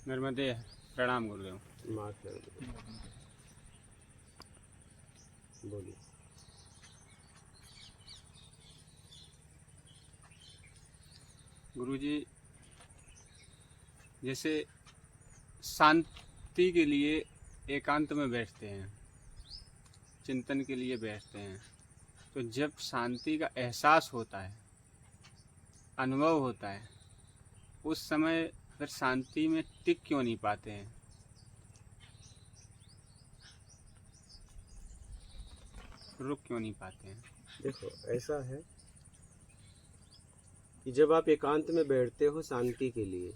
नर्मदे। प्रणाम गुरुदेव। बोलिए। गुरुजी, जैसे शांति के लिए एकांत में बैठते हैं, चिंतन के लिए बैठते हैं, तो जब शांति का एहसास होता है, अनुभव होता है, उस समय फिर शांति में टिक क्यों नहीं पाते हैं? रुक क्यों नहीं पाते हैं? देखो, ऐसा है कि जब आप एकांत में बैठते हो शांति के लिए,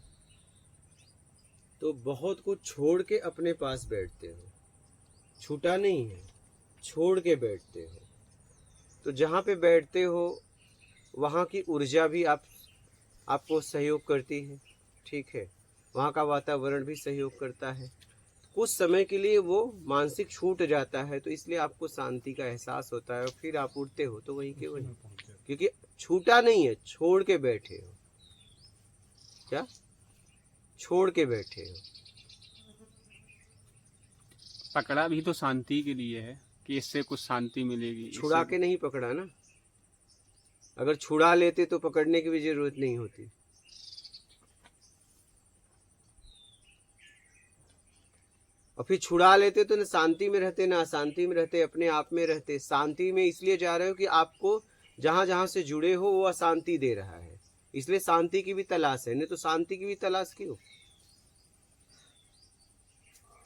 तो बहुत कुछ छोड़ के अपने पास बैठते हो। छूटा नहीं है, छोड़ के बैठते हो। तो जहाँ पे बैठते हो वहाँ की ऊर्जा भी आपको सहयोग करती है, ठीक है। वहाँ का वातावरण भी सहयोग करता है। कुछ समय के लिए वो मानसिक छूट जाता है, तो इसलिए आपको शांति का एहसास होता है और फिर आप उठते हो तो वहीं के वहीं, क्योंकि छूटा नहीं है, छोड़ के बैठे हो। क्या? छोड़ के बैठे हो। पकड़ा भी तो शांति के लिए है कि इससे कुछ शांति मिलेगी। छुड़ा के नहीं पकड़ा ना। अगर छुड़ा लेते तो पकड़ने की भी जरूरत नहीं होती। और फिर छुड़ा लेते तो ना शांति में रहते ना अशांति में रहते, अपने आप में रहते। शांति में इसलिए जा रहे हो कि आपको जहां जहां से जुड़े हो वो अशांति दे रहा है, इसलिए शांति की भी तलाश है। नहीं तो शांति की भी तलाश क्यों?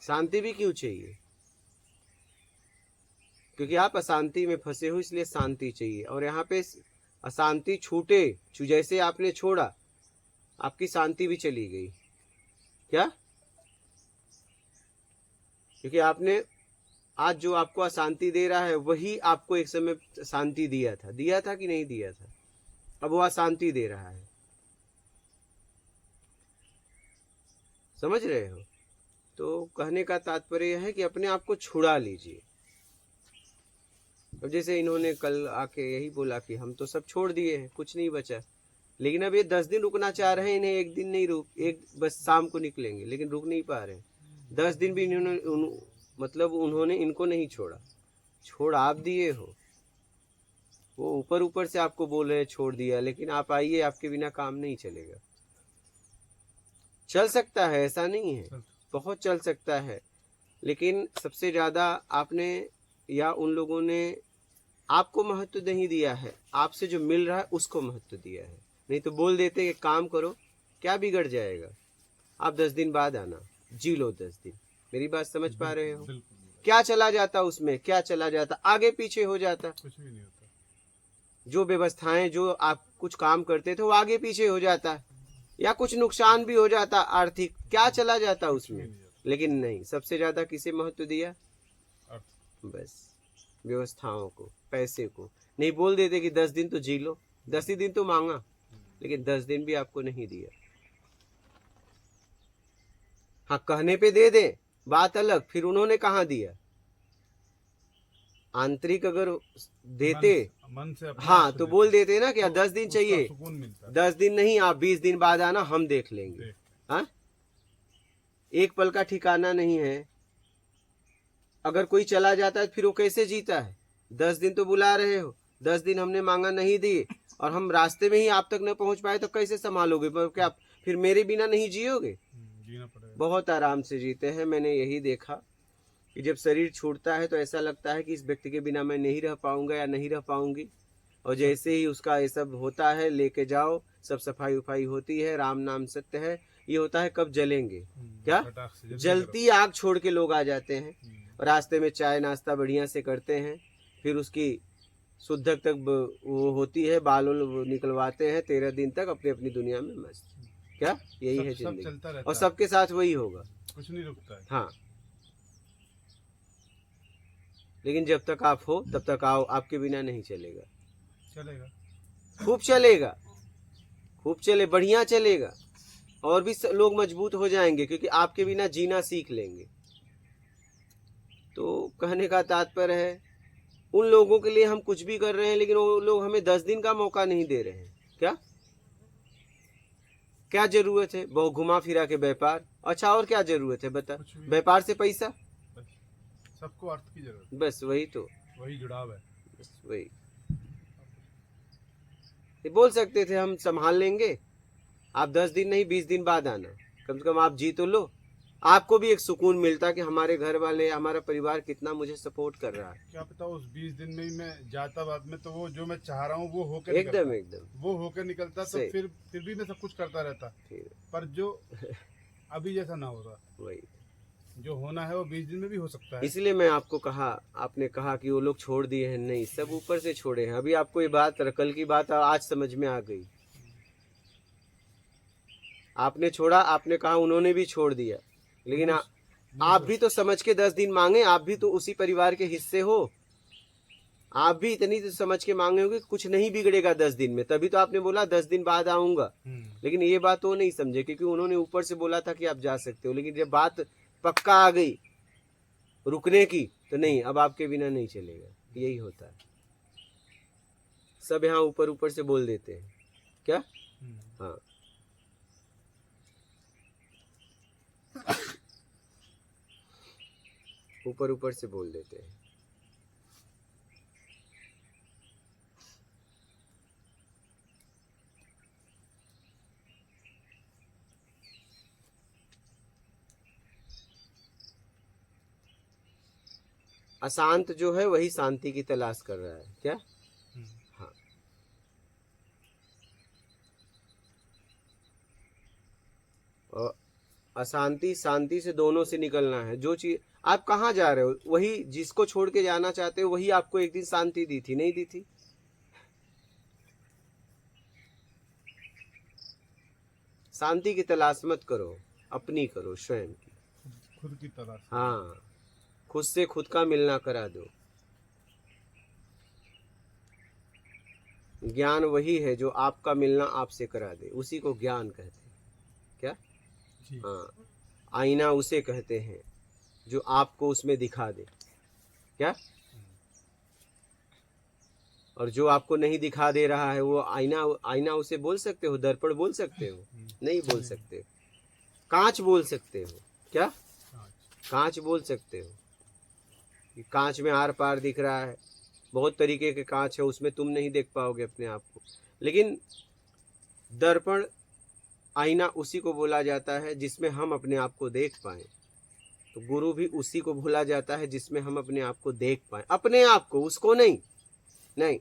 शांति भी क्यों चाहिए? क्योंकि आप अशांति में फंसे हो, इसलिए शांति चाहिए। और यहाँ पे अशांति छूटे, जैसे आपने छोड़ा, आपकी शांति भी चली गई। क्या? क्योंकि आपने आज जो आपको अशांति दे रहा है वही आपको एक समय शांति दिया था कि नहीं दिया था? अब वो अशांति दे रहा है। समझ रहे हो? तो कहने का तात्पर्य है कि अपने आप को छुड़ा लीजिए। अब जैसे इन्होंने कल आके यही बोला कि हम तो सब छोड़ दिए हैं, कुछ नहीं बचा, लेकिन अब ये 10 दिन रुकना चाह रहे हैं। इन्हें एक दिन नहीं एक बस शाम को निकलेंगे, लेकिन रुक नहीं पा रहे। 10 दिन भी उन्होंने इनको नहीं छोड़ा। छोड़ आप दिए हो। वो ऊपर ऊपर से आपको बोल रहे हैं छोड़ दिया, लेकिन आप आइए, आपके बिना काम नहीं चलेगा। चल सकता है, ऐसा नहीं है, बहुत चल सकता है, लेकिन सबसे ज्यादा आपने या उन लोगों ने आपको महत्व नहीं दिया है। आपसे जो मिल रहा है उसको महत्व दिया है। नहीं तो बोल देते कि काम करो, क्या बिगड़ जाएगा, आप 10 दिन बाद आना, जी लो 10 दिन। मेरी बात समझ पा रहे हो? क्या चला जाता उसमें? क्या चला जाता? आगे पीछे हो जाता। कुछ भी नहीं होता। जो व्यवस्थाएं, जो आप कुछ काम करते थे वो आगे पीछे हो जाता, या कुछ नुकसान भी हो जाता आर्थिक। क्या चला जाता उसमें? लेकिन नहीं, सबसे ज्यादा किसे महत्व दिया? बस व्यवस्थाओं को, पैसे को। नहीं बोल देते कि 10 दिन तो जी लो, 10 ही दिन तो मांगा, लेकिन 10 दिन भी आपको नहीं दिया। हाँ, कहने पे दे दे, बात अलग, फिर उन्होंने कहाँ दिया? आंतरिक अगर देते मन से हाँ तो बोल देते ना कि 10 दिन चाहिए, सुकून मिलता। 10 दिन नहीं, आप 20 दिन बाद आना, हम देख लेंगे। हाँ, एक पल का ठिकाना नहीं है। अगर कोई चला जाता है फिर वो कैसे जीता है? 10 दिन तो बुला रहे हो, 10 दिन हमने मांगा नहीं दिए, और हम रास्ते में ही आप तक न पहुंच पाए तो कैसे संभालोगे? क्या फिर मेरे बिना नहीं जियोगे? जीना पड़ेगा। बहुत आराम से जीते हैं। मैंने यही देखा कि जब शरीर छूटता है तो ऐसा लगता है कि इस व्यक्ति के बिना मैं नहीं रह पाऊंगा या नहीं रह पाऊंगी। और जैसे ही उसका ये सब होता है, लेके जाओ, सब सफाई उफाई होती है, राम नाम सत्य है, ये होता है कब जलेंगे। क्या? जलती आग छोड़ के लोग आ जाते हैं, रास्ते में चाय नाश्ता बढ़िया से करते हैं, फिर उसकी शुद्धक तक वो होती है, बाल निकलवाते हैं, 13 दिन तक अपनी अपनी दुनिया में मस्त। क्या? यही है जिंदगी, और सबके साथ वही होगा, कुछ नहीं रुकता है। हाँ, लेकिन जब तक आप हो तब तक आओ, आपके बिना नहीं चलेगा। चलेगा, खूब चलेगा, खूब चले, बढ़िया चलेगा, और भी लोग मजबूत हो जाएंगे, क्योंकि आपके बिना जीना सीख लेंगे। तो कहने का तात्पर्य है, उन लोगों के लिए हम कुछ भी कर रहे हैं, लेकिन वो लोग हमें 10 दिन का मौका नहीं दे रहे हैं। क्या? क्या जरूरत है बहुत घुमा फिरा के व्यापार? अच्छा और क्या जरूरत है बता? कुछ भी। व्यापार से पैसा, बस सबको अर्थ की जरूरत बस वही तो, है, वही जुड़ाव है। बस वही। ये बोल सकते थे हम संभाल लेंगे, आप 10 दिन नहीं 20 दिन बाद आना, कम से कम आप जी तो लो। आपको भी एक सुकून मिलता कि हमारे घर वाले, हमारा परिवार कितना मुझे सपोर्ट कर रहा है। क्या पता उस 20 दिन में ही मैं जाता बाद में तो वो जो मैं चाह रहा हूँ वो होकर एकदम निकलता। एकदम वो होकर निकलता तो सही। फिर भी मैं सब कुछ करता रहता, ठीक पर जो अभी जैसा ना हो रहा, है, वही। जो होना है वो 20 दिन में भी हो सकता है। इसलिए मैं आपको कहा, आपने कहा कि वो लोग छोड़ दिए हैं, नहीं, सब ऊपर से छोड़े हैं। अभी आपको ये बात, कल की बात आज समझ में आ गई। आपने छोड़ा, आपने कहा उन्होंने भी छोड़ दिया, लेकिन आप भी तो समझ के 10 दिन मांगे, आप भी तो उसी परिवार के हिस्से हो, आप भी इतनी तो समझ के मांगे होगे कुछ नहीं बिगड़ेगा 10 दिन में, तभी तो आपने बोला 10 दिन बाद आऊंगा। लेकिन ये बात वो नहीं समझे, क्योंकि उन्होंने ऊपर से बोला था कि आप जा सकते हो, लेकिन जब बात पक्का आ गई रुकने की तो नहीं, अब आपके बिना नहीं चलेगा। यही होता है, सब यहाँ ऊपर ऊपर से बोल देते हैं क्या? हाँ, ऊपर ऊपर से बोल देते हैं। अशांत जो है वही शांति की तलाश कर रहा है क्या? हाँ, और अशांति शांति से दोनों से निकलना है। जो चीज आप कहाँ जा रहे हो, वही जिसको छोड़ के जाना चाहते हो वही आपको एक दिन शांति दी थी, नहीं दी थी? शांति की तलाश मत करो, अपनी करो, स्वयं की, खुद की तलाश। हाँ, खुद से खुद का मिलना करा दो। ज्ञान वही है जो आपका मिलना आपसे करा दे, उसी को ज्ञान कहते हैं क्या? जी। हाँ, आईना उसे कहते हैं जो आपको उसमें दिखा दे क्या? और जो आपको नहीं दिखा दे रहा है वो आईना, आईना उसे बोल सकते हो? दर्पण बोल सकते हो? नहीं बोल सकते। कांच बोल सकते हो क्या? कांच बोल सकते हो कि कांच में आर पार दिख रहा है, बहुत तरीके के कांच है, उसमें तुम नहीं देख पाओगे अपने आप को। लेकिन दर्पण, आईना उसी को बोला जाता है जिसमें हम अपने आप को देख पाए। तो गुरु भी उसी को बोला जाता है जिसमें हम अपने आप को देख पाए, अपने आप को, उसको नहीं, नहीं,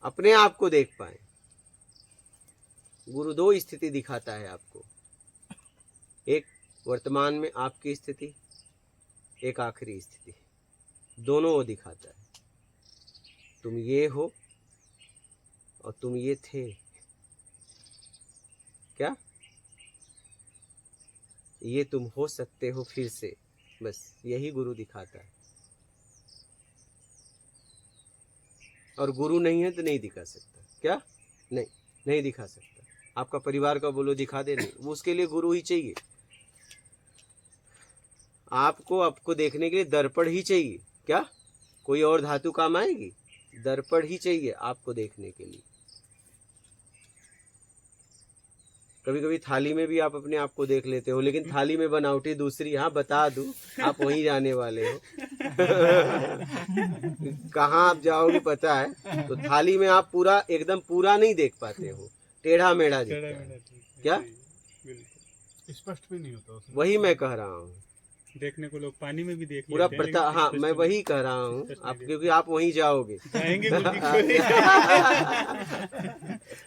अपने आप को देख पाए। गुरु दो स्थिति दिखाता है आपको, एक वर्तमान में आपकी स्थिति, एक आखिरी स्थिति, दोनों वो दिखाता है। तुम ये हो और तुम ये थे क्या? ये तुम हो सकते हो फिर से, बस यही गुरु दिखाता है। और गुरु नहीं है तो नहीं दिखा सकता क्या? नहीं, नहीं दिखा सकता। आपका परिवार का बोलो दिखा दे, नहीं, वो उसके लिए गुरु ही चाहिए। आपको देखने के लिए दर्पण ही चाहिए क्या? कोई और धातु काम आएगी? दर्पण ही चाहिए आपको देखने के लिए। कभी कभी थाली में भी आप अपने आप को देख लेते हो, लेकिन थाली में बनावटी दूसरी। हाँ, बता दूं, आप वहीं जाने वाले हो। कहाँ आप जाओगे पता है? तो थाली में आप पूरा एकदम पूरा नहीं देख पाते हो, टेढ़ा मेढ़ा दिखता है क्या? स्पष्ट भी नहीं होता उसमें। वही मैं कह रहा हूँ, देखने को लोग पानी में भी देख पूरा लेते हैं, लेकिन हाँ, स्पष्ट मैं नहीं- वही कह रहा हूँ स्पष्ट आप, नहीं क्योंकि आप वहीं जाओगे। जाएंगे गुरु जी को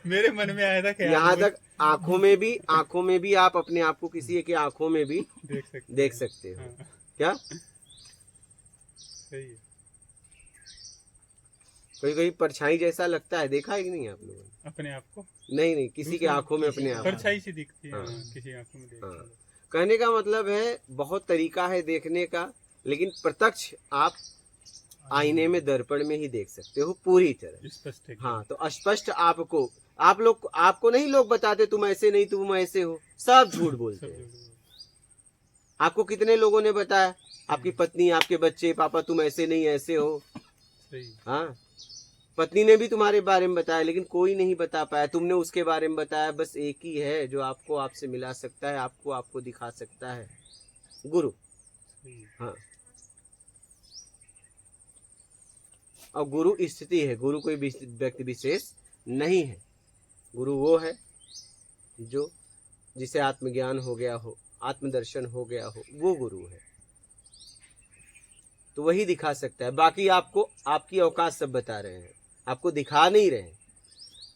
मेरे मन में आया था कि यहाँ तक आंखों में भी आप अपने आप को किसी की आंखों में भी देख सकते हो हाँ, क्या? सही है। कभी कभी परछाई जैसा लगता है, देखा है कि नहीं आप लोगों ने? अपने आप को नहीं, किसी की आंखों में अपने आप। परछाई से दिखती है, हाँ। हाँ, किसी आंखों में देखते हाँ। हैं। कहने का मतलब है बहुत तरीका है देखने का, लेकिन प्रत्यक्ष आप आईने में, दर्पण में ही देख सकते हो पूरी तरह। स्पष्ट है। हाँ, तो स्पष्ट आपको, आपको नहीं लोग बताते तुम ऐसे नहीं, तुम ऐसे हो, सब झूठ बोलते हैं। आपको कितने लोगों ने बताया? आपकी पत्नी, आपके बच्चे, पापा तुम ऐसे नहीं ऐसे हो। सही। हाँ, पत्नी ने भी तुम्हारे बारे में बताया, लेकिन कोई नहीं बता पाया। तुमने उसके बारे में बताया। बस एक ही है जो आपको आपसे मिला सकता है, आपको दिखा सकता है, गुरु। हाँ, और गुरु स्थिति है, गुरु कोई व्यक्ति विशेष नहीं है। गुरु वो है जो जिसे आत्मज्ञान हो गया हो, आत्मदर्शन हो गया हो, वो गुरु है। तो वही दिखा सकता है। बाकी आपको आपकी औकात सब बता रहे हैं, आपको दिखा नहीं रहे हैं।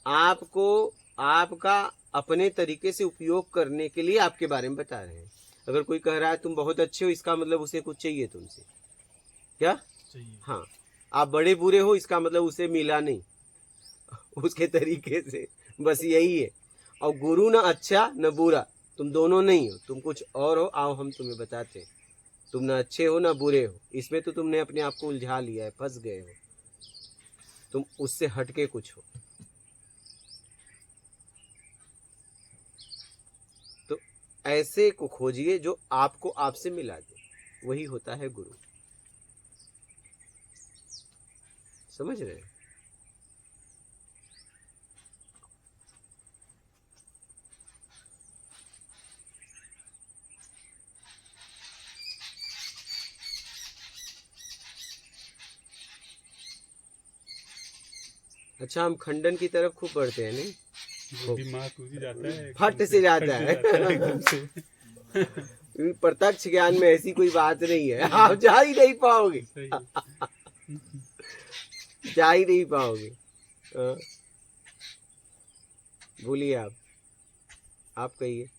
आपको आपका अपने तरीके से उपयोग करने के लिए आपके बारे में बता रहे हैं। अगर कोई कह रहा है तुम बहुत अच्छे हो, इसका मतलब उसे कुछ चाहिए तुमसे। क्या चाहिए। हाँ, आप बड़े बुरे हो, इसका मतलब उसे मिला नहीं उसके तरीके से, बस यही है। और गुरु ना अच्छा न बुरा, तुम दोनों नहीं हो, तुम कुछ और हो। आओ हम तुम्हें बताते हैं। तुम ना अच्छे हो ना बुरे हो, इसमें तो तुमने अपने आप को उलझा लिया है, फंस गए हो। तुम उससे हटके कुछ हो। तो ऐसे को खोजिए जो आपको आपसे मिला दे, वही होता है गुरु। समझ रहे हैं? अच्छा, हम खंडन की तरफ खूब बढ़ते हैं नहीं? वो दिमाग टूट जाता है, फट से जाता है। एकदम से। प्रत्यक्ष ज्ञान में ऐसी कोई बात नहीं है, आप जा ही नहीं पाओगे, सही। जा ही नहीं पाओगे। हाँ। बोलिए आप कहिए।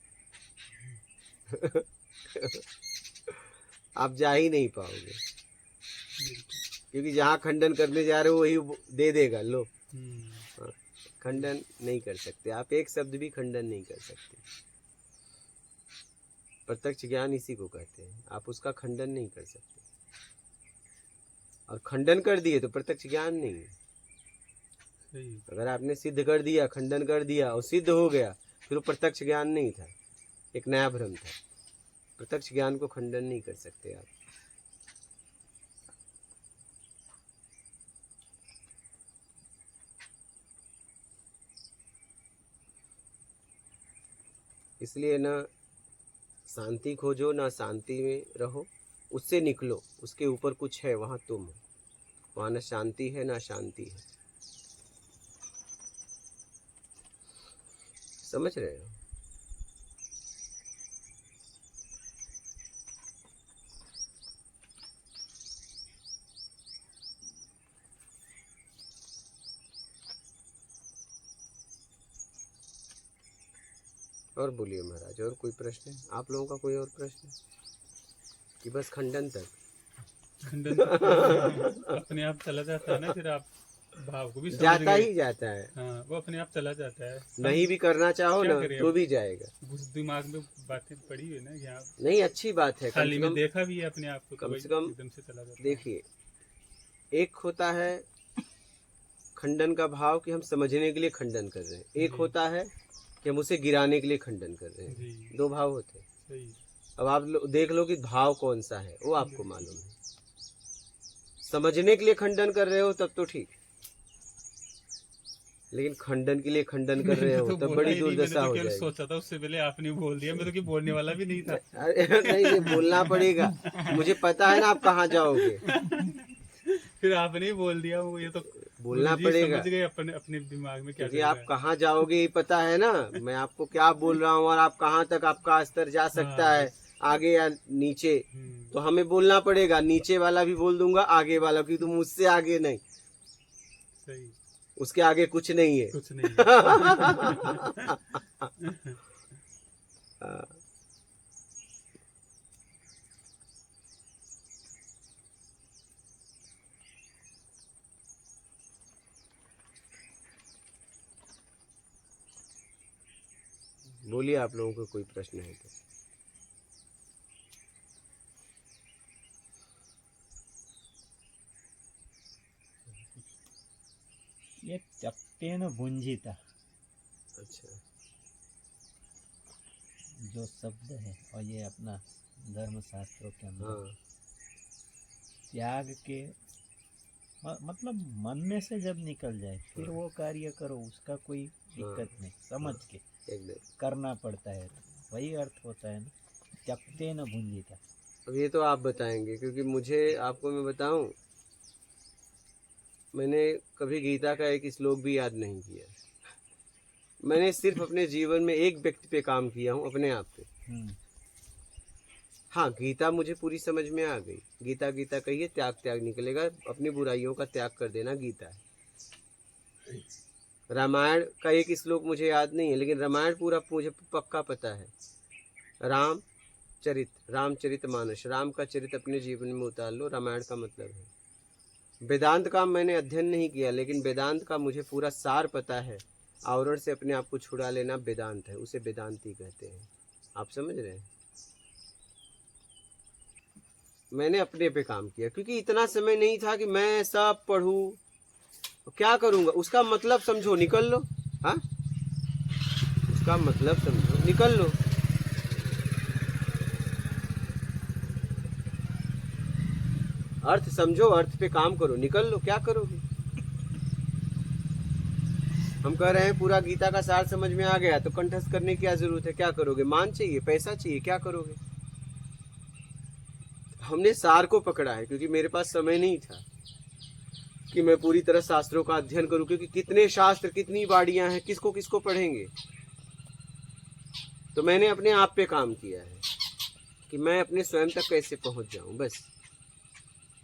आप जा ही नहीं पाओगे, क्योंकि जहाँ खंडन करने जा रहे हो वही दे देगा। लो, हाँ, खंडन नहीं कर सकते आप, एक शब्द भी खंडन नहीं कर सकते। प्रत्यक्ष ज्ञान इसी को कहते हैं, आप उसका खंडन नहीं कर सकते। और खंडन कर दिए तो प्रत्यक्ष ज्ञान नहीं है। सही। अगर आपने सिद्ध कर दिया, खंडन कर दिया और सिद्ध हो गया, फिर वो प्रत्यक्ष ज्ञान नहीं था, एक नया भ्रम था। प्रत्यक्ष ज्ञान को खंडन नहीं कर सकते आप। इसलिए ना शांति खोजो, ना शांति में रहो, उससे निकलो। उसके ऊपर कुछ है, वहाँ तुम हो। वहाँ ना शांति है ना शांति है। समझ रहे हो? और बोलिए महाराज, और कोई प्रश्न है आप लोगों का? कोई और प्रश्न कि बस खंडन तक? खंडन अपने आप चला जाता है ना, फिर आप भाव को भी समझ जाता गए। ही जाता है। हाँ, वो अपने आप चला जाता है। नहीं भी करना चाहो क्या ना करें तो अब? भी जाएगा। उस दिमाग में बातें पड़ी हुई ना, यहाँ नहीं, अच्छी बात है। कम खाली से में कम देखा भी है अपने आप को, तो कम वही से कम एकदम से चला जाता है। देखिए, एक होता है खंडन का भाव कि हम समझने के लिए खंडन कर रहे हैं, एक जी। होता है कि हम उसे गिराने के लिए खंडन कर रहे हैं। जी। दो भाव होते हैं। सही। अब आप देख लो कि भाव कौन सा है, वो आपको मालूम है। समझने के लिए खंडन कर रहे हो तब तो ठीक, लेकिन खंडन के लिए खंडन कर रहे हो तो तब बोला बड़ी ही नहीं, दुर्दशा मैंने तो हो केवल जाएगी। सोचा था, उससे पहले आपने बोल दिया। मैं तो कि बोलने वाला भी नहीं था। अरे नहीं, ये बोलना पड़ेगा, मुझे पता है ना आप कहाँ जाओगे। फिर आपने ही बोल दिया। वो ये तो बोलना गुरुजी पड़ेगा, समझ गए अपने अपने दिमाग में क्या क्योंकि चल आप रहा है। कहाँ जाओगे ये पता है ना। मैं आपको क्या बोल रहा हूँ और आप कहाँ तक आपका स्तर जा सकता हाँ, है, बस। आगे या नीचे। हम्म, तो हमें बोलना पड़ेगा, नीचे वाला भी बोल दूंगा, आगे वाला, क्योंकि तुम मुझसे आगे नहीं, सही। उसके आगे कुछ नहीं है। कुछ नहीं है। बोलिए, आप लोगों को कोई प्रश्न है तो? ये त्यक्तेन भुंजिता अच्छा, जो शब्द है, और ये अपना धर्म शास्त्रों के अंदर हाँ, त्याग के मतलब मन में से जब निकल जाए फिर वो कार्य करो, उसका कोई दिक्कत नहीं, समझ के एकदम। करना पड़ता है, वही अर्थ होता है ना, त्यक्तेन भुंजीता। अब ये तो आप बताएंगे, क्योंकि मुझे आपको मैं बताऊं, मैंने कभी गीता का एक श्लोक भी याद नहीं किया। मैंने सिर्फ अपने जीवन में एक व्यक्ति पे काम किया हूँ, अपने आप पे। हाँ, गीता मुझे पूरी समझ में आ गई। गीता गीता कहिए, त्याग त्याग निकलेगा, अपनी बुराइयों का त्याग कर देना गीता है। रामायण का एक श्लोक मुझे याद नहीं है, लेकिन रामायण पूरा मुझे पक्का पता है। रामचरित मानस, राम का चरित्र अपने जीवन में उतार लो, रामायण का मतलब है। वेदांत का मैंने अध्ययन नहीं किया, लेकिन वेदांत का मुझे पूरा सार पता है। आवरण से अपने आप को छुड़ा लेना वेदांत है, उसे वेदांती कहते हैं। आप समझ रहे हैं? मैंने अपने पे काम किया, क्योंकि इतना समय नहीं था कि मैं सब पढ़ूं, क्या करूंगा। उसका मतलब समझो, निकल लो। हाँ, उसका मतलब समझो, निकल लो। अर्थ समझो, अर्थ पे काम करो, निकल लो। क्या करोगे? हम कह रहे हैं पूरा गीता का सार समझ में आ गया, तो कंठस्थ करने की क्या जरूरत है? क्या करोगे? मान चाहिए, पैसा चाहिए, क्या करोगे? हमने सार को पकड़ा है, क्योंकि मेरे पास समय नहीं था कि मैं पूरी तरह शास्त्रों का अध्ययन करूं, क्योंकि कितने शास्त्र, कितनी बाड़ियां हैं, किसको किसको पढ़ेंगे। तो मैंने अपने आप पे काम किया है कि मैं अपने स्वयं तक कैसे पहुंच जाऊं, बस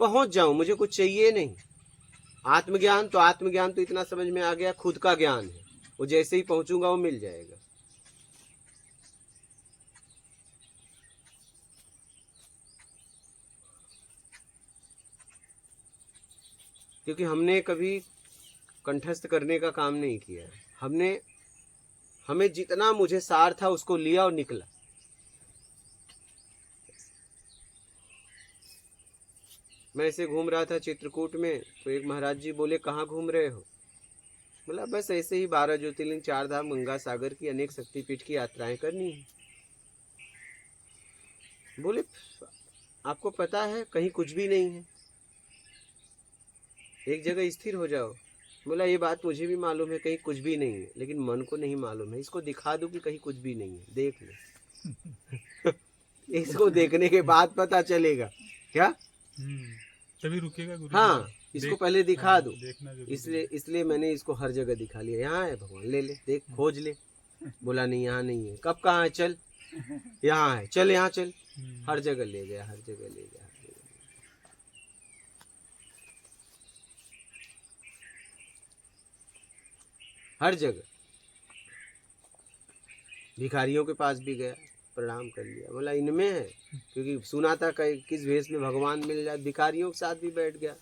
पहुंच जाऊं, मुझे कुछ चाहिए नहीं। आत्मज्ञान तो इतना समझ में आ गया, खुद का ज्ञान है, वो जैसे ही पहुंचूंगा वो मिल जाएगा। क्योंकि हमने कभी कंठस्थ करने का काम नहीं किया। हमें जितना मुझे सार था उसको लिया और निकला। मैं ऐसे घूम रहा था चित्रकूट में, तो एक महाराज जी बोले, कहाँ घूम रहे हो? बोला, बस ऐसे ही 12 ज्योतिर्लिंग, 4 धाम, गंगा सागर की अनेक शक्तिपीठ की यात्राएं करनी है। बोले, आपको पता है कहीं कुछ भी नहीं है, एक जगह स्थिर हो जाओ। बोला, ये बात मुझे भी मालूम है, कहीं कुछ भी नहीं है, लेकिन मन को नहीं मालूम है। इसको दिखा दूं कि कहीं कुछ भी नहीं है, देख ले। इसको देखने के बाद पता चलेगा क्या? तभी रुकेगा गुरु। हाँ, इसको पहले दिखा दो। देखना जरूरी है। इसलिए मैंने इसको हर जगह दिखा लिया। यहाँ है भगवान, ले ले, देख, खोज ले। बोला, नहीं, यहाँ नहीं है। कब कहाँ है? चल, यहाँ है, चल यहाँ चल। हर जगह ले गया, हर जगह ले गया, हर जगह। हर जगह। भिखारियों के पास भी गया, प्रणाम कर लिया। बोला, इनमें है, क्योंकि सुना था किस भेष में भगवान मिल जाए। भिखारियों के साथ भी बैठ गया।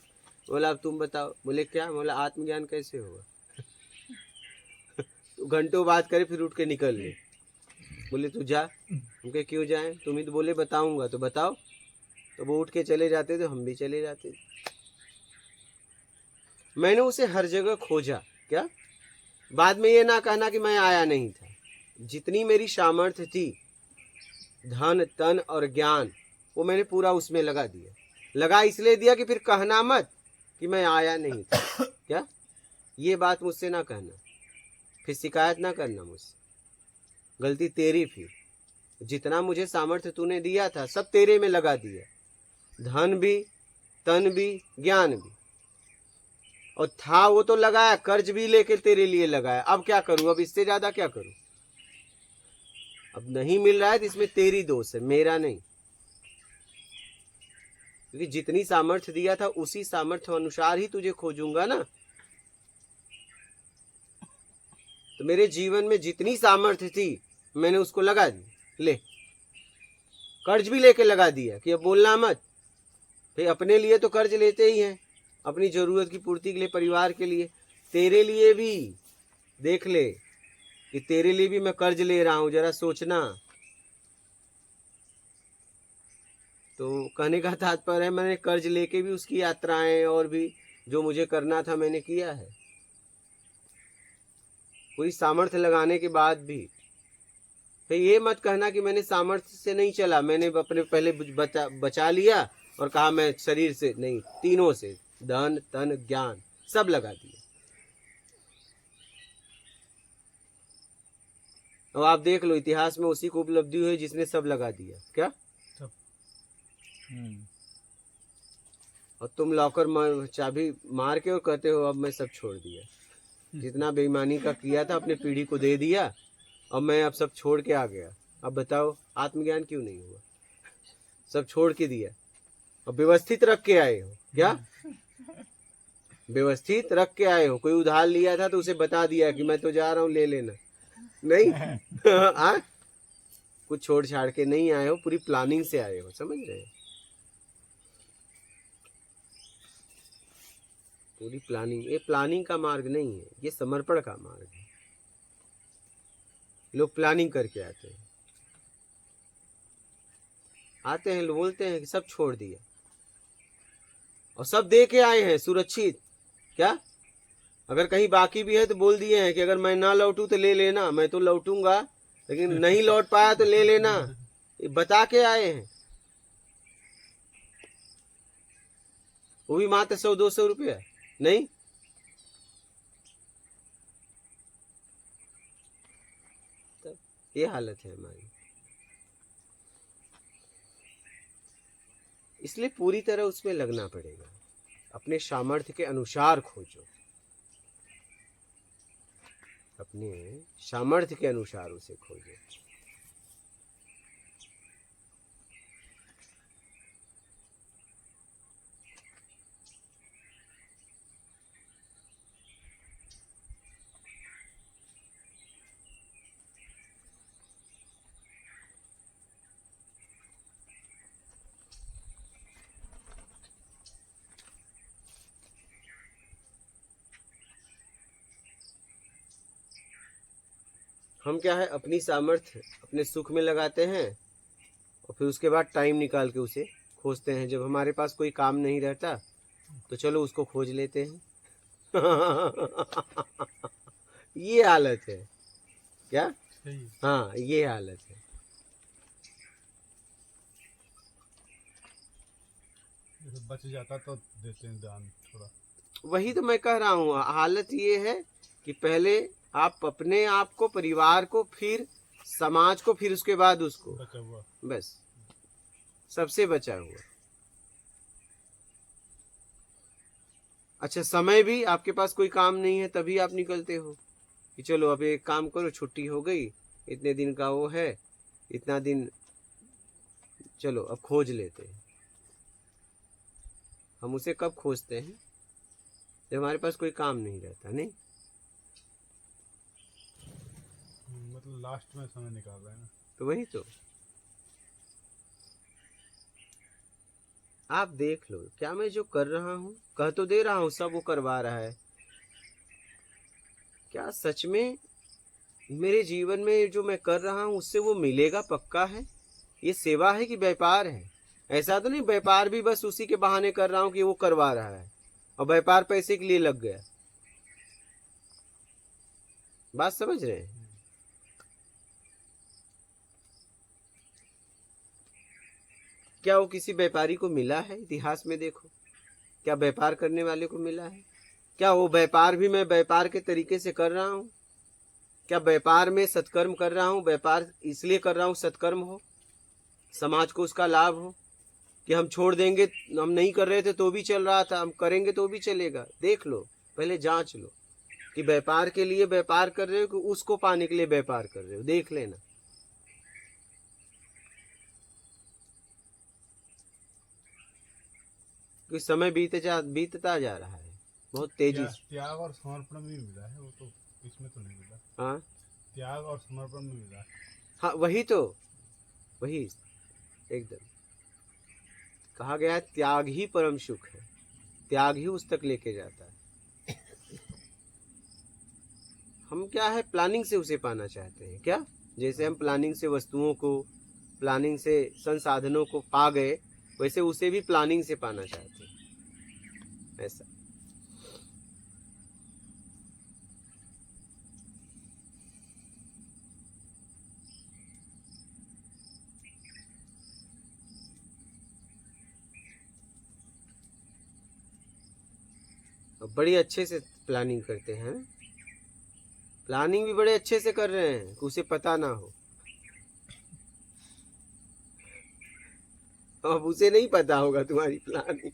बोला, अब तुम बताओ। बोले, क्या? बोला, आत्मज्ञान कैसे होगा? तो घंटों बात करे, फिर उठ के निकल ले। बोले, तू जा। हम कहे, क्यों जाए? तुम ही तो बोले बताऊंगा, तो बताओ। तो वो उठ के चले जाते थे, हम भी चले जाते थे। मैंने उसे हर जगह खोजा। क्या? बाद में ये ना कहना कि मैं आया नहीं था। जितनी मेरी सामर्थ्य थी, धन, तन और ज्ञान, वो मैंने पूरा उसमें लगा दिया। लगा इसलिए दिया कि फिर कहना मत कि मैं आया नहीं था। क्या? ये बात मुझसे ना कहना, फिर शिकायत ना करना मुझसे। गलती तेरी। फिर जितना मुझे सामर्थ्य तूने दिया था, सब तेरे में लगा दिया। धन भी, तन भी, ज्ञान भी। और था वो तो लगाया, कर्ज भी लेके तेरे लिए लगाया। अब क्या करूं? अब इससे ज्यादा क्या करूं? अब नहीं मिल रहा है तो इसमें तेरी दोष है, मेरा नहीं। क्योंकि जितनी सामर्थ्य दिया था, उसी सामर्थ्य अनुसार ही तुझे खोजूंगा ना। तो मेरे जीवन में जितनी सामर्थ्य थी, मैंने उसको लगा दी। ले, कर्ज भी लेके लगा दिया कि अब बोलना मत। भाई, अपने लिए तो कर्ज लेते ही हैं, अपनी जरूरत की पूर्ति के लिए, परिवार के लिए। तेरे लिए भी देख ले कि तेरे लिए भी मैं कर्ज ले रहा हूं, जरा सोचना। तो कहने का तात्पर्य है, मैंने कर्ज लेके भी उसकी यात्राएं और भी जो मुझे करना था मैंने किया है, पूरी सामर्थ्य लगाने के बाद भी। तो ये मत कहना कि मैंने सामर्थ्य से नहीं चला, मैंने अपने पहले बचा लिया और कहा मैं शरीर से नहीं, तीनों से धन तन ज्ञान सब लगा दिया। अब आप देख लो इतिहास में उसी को उपलब्धि हुई जिसने सब लगा दिया क्या। हम्म, और तुम लॉकर चाबी मार के और कहते हो अब मैं सब छोड़ दिया। जितना बेईमानी का किया था अपने पीढ़ी को दे दिया और मैं अब सब छोड़ के आ गया। अब बताओ आत्मज्ञान क्यों नहीं हुआ। सब छोड़ के दिया और व्यवस्थित रख के आए हो क्या। व्यवस्थित रख के आए हो। कोई उधार लिया था तो उसे बता दिया कि मैं तो जा रहा हूँ ले लेना। नहीं कुछ छोड़ छाड़ के नहीं आए हो, पूरी प्लानिंग से आए हो। समझ रहे हो, पूरी प्लानिंग। ये प्लानिंग का मार्ग नहीं है, ये समर्पण का मार्ग है। लोग प्लानिंग करके आते हैं बोलते हैं कि सब छोड़ दिया और सब दे के आए हैं सुरक्षित क्या। अगर कहीं बाकी भी है तो बोल दिए हैं कि अगर मैं ना लौटूं तो ले लेना, मैं तो लौटूंगा लेकिन नहीं लौट पाया तो ले लेना। ये बता के आए हैं, वो भी मात्र 100-200 रुपया नहीं। तब ये हालत है हमारी। इसलिए पूरी तरह उसमें लगना पड़ेगा। अपने सामर्थ्य के अनुसार खोजो, अपने सामर्थ्य के अनुसार उसे खोजो। हम क्या है अपनी सामर्थ्य अपने सुख में लगाते हैं और फिर उसके बाद टाइम निकाल के उसे खोजते हैं। जब हमारे पास कोई काम नहीं रहता तो चलो उसको खोज लेते हैं। ये हालत है क्या। सही है। हाँ ये हालत है। जैसे बच जाता तो देते हैं दान थोड़ा। वही तो मैं कह रहा हूँ, हालत ये है कि पहले आप अपने आप को, परिवार को, फिर समाज को, फिर उसके बाद उसको, बचा हुआ बस सबसे बचा हुआ। अच्छा समय भी आपके पास कोई काम नहीं है तभी आप निकलते हो कि चलो अब एक काम करो, छुट्टी हो गई, इतने दिन का वो है, इतना दिन चलो अब खोज लेते हैं। हम उसे कब खोजते हैं जब हमारे पास कोई काम नहीं रहता। नहीं मतलब लास्ट में समय निकाल रहे हैं ना। तो वही तो आप देख लो, क्या मैं जो कर रहा हूं, कह तो दे रहा हूं सब वो करवा रहा है, क्या सच में मेरे जीवन में जो मैं कर रहा हूं उससे वो मिलेगा पक्का है। ये सेवा है कि व्यापार है। ऐसा तो नहीं व्यापार भी बस उसी के बहाने कर रहा हूं कि वो करवा रहा है और व्यापार पैसे के लिए लग गया। बात समझ रहे हैं। क्या वो किसी व्यापारी को मिला है इतिहास में देखो, क्या व्यापार करने वाले को मिला है। क्या वो व्यापार भी मैं व्यापार के तरीके से कर रहा हूं। क्या व्यापार में सत्कर्म कर रहा हूं, व्यापार इसलिए कर रहा हूं सत्कर्म हो, समाज को उसका लाभ हो, कि हम छोड़ देंगे, हम नहीं कर रहे थे तो भी चल रहा था, हम करेंगे तो भी चलेगा। देख लो, पहले जांच लो कि व्यापार के लिए व्यापार कर रहे हो कि उसको पाने के लिए व्यापार कर रहे हो, देख लेना। कि समय बीतता जा रहा है बहुत तेजी से। त्याग और समर्पण में मिला है, वो तो इसमें तो नहीं मिला। हाँ त्याग और समर्पण में मिला है। हाँ वही तो, वही एकदम कहा गया है, त्याग ही परम सुख है, त्याग ही उस तक लेके जाता है। हम क्या है प्लानिंग से उसे पाना चाहते हैं क्या। जैसे हम प्लानिंग से वस्तुओं को, प्लानिंग से संसाधनों को पा गए, वैसे उसे भी प्लानिंग से पाना चाहते हैं ऐसा। अब बड़ी अच्छे से प्लानिंग करते हैं, प्लानिंग भी बड़े अच्छे से कर रहे हैं कि उसे पता ना हो। अब उसे नहीं पता होगा तुम्हारी प्लानिंग।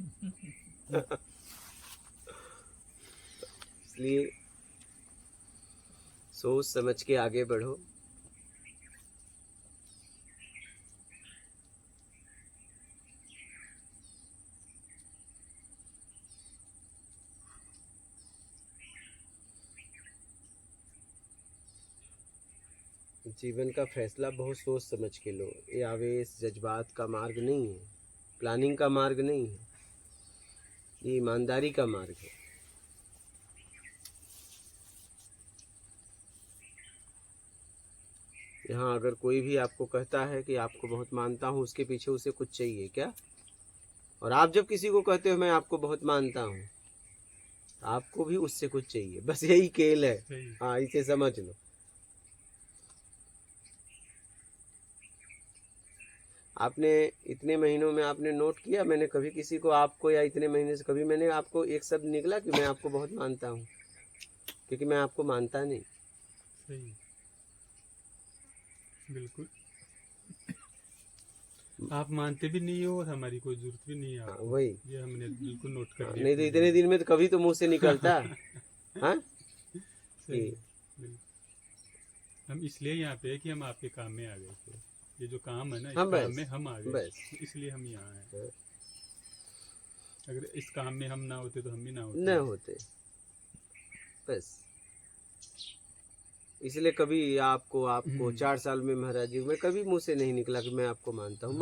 इसलिए सोच समझ के आगे बढ़ो। जीवन का फैसला बहुत सोच समझ के लो। ये आवेश जज्बात का मार्ग नहीं है, प्लानिंग का मार्ग नहीं है, ये ईमानदारी का मार्ग है। यहाँ अगर कोई भी आपको कहता है कि आपको बहुत मानता हूँ, उसके पीछे उसे कुछ चाहिए क्या? और आप जब किसी को कहते हो मैं आपको बहुत मानता हूँ, आपको भी उससे कुछ चाहिए। बस यही खेल है। सही। हाँ, इसे समझ लो। आपने इतने महीनों में आपने नोट किया, मैंने कभी किसी को आपको या इतने महीने से कभी मैंने आपको एक शब्द निकला कि मैं आपको बहुत मानता हूँ? क्योंकि मैं आपको मानता नहीं। सही, बिल्कुल। आप मानते भी नहीं हो और हमारी कोई जरूरत भी नहीं है हाँ, आपको। वही। ये हमने बिल्कुल नोट कर लिया। नहीं तो इतने दिन में तो कभी तो मुंह से निकलता। हाँ, सही, बिल्कुल। हम इसलिए यहाँ पे है कि हम आपके काम में आ गए थे। ये जो काम है ना, इस हाँ, काम बस, में हम आ गए, बस। इसलिए हम यहाँ हैं। हाँ। अगर इस काम में हम ना होते तो हम भी ना होते। न होते, बस। इसलिए कभी आपको 4 साल में महाराज जी में कभी मुंह से नहीं निकला कि मैं आपको मानता हूँ।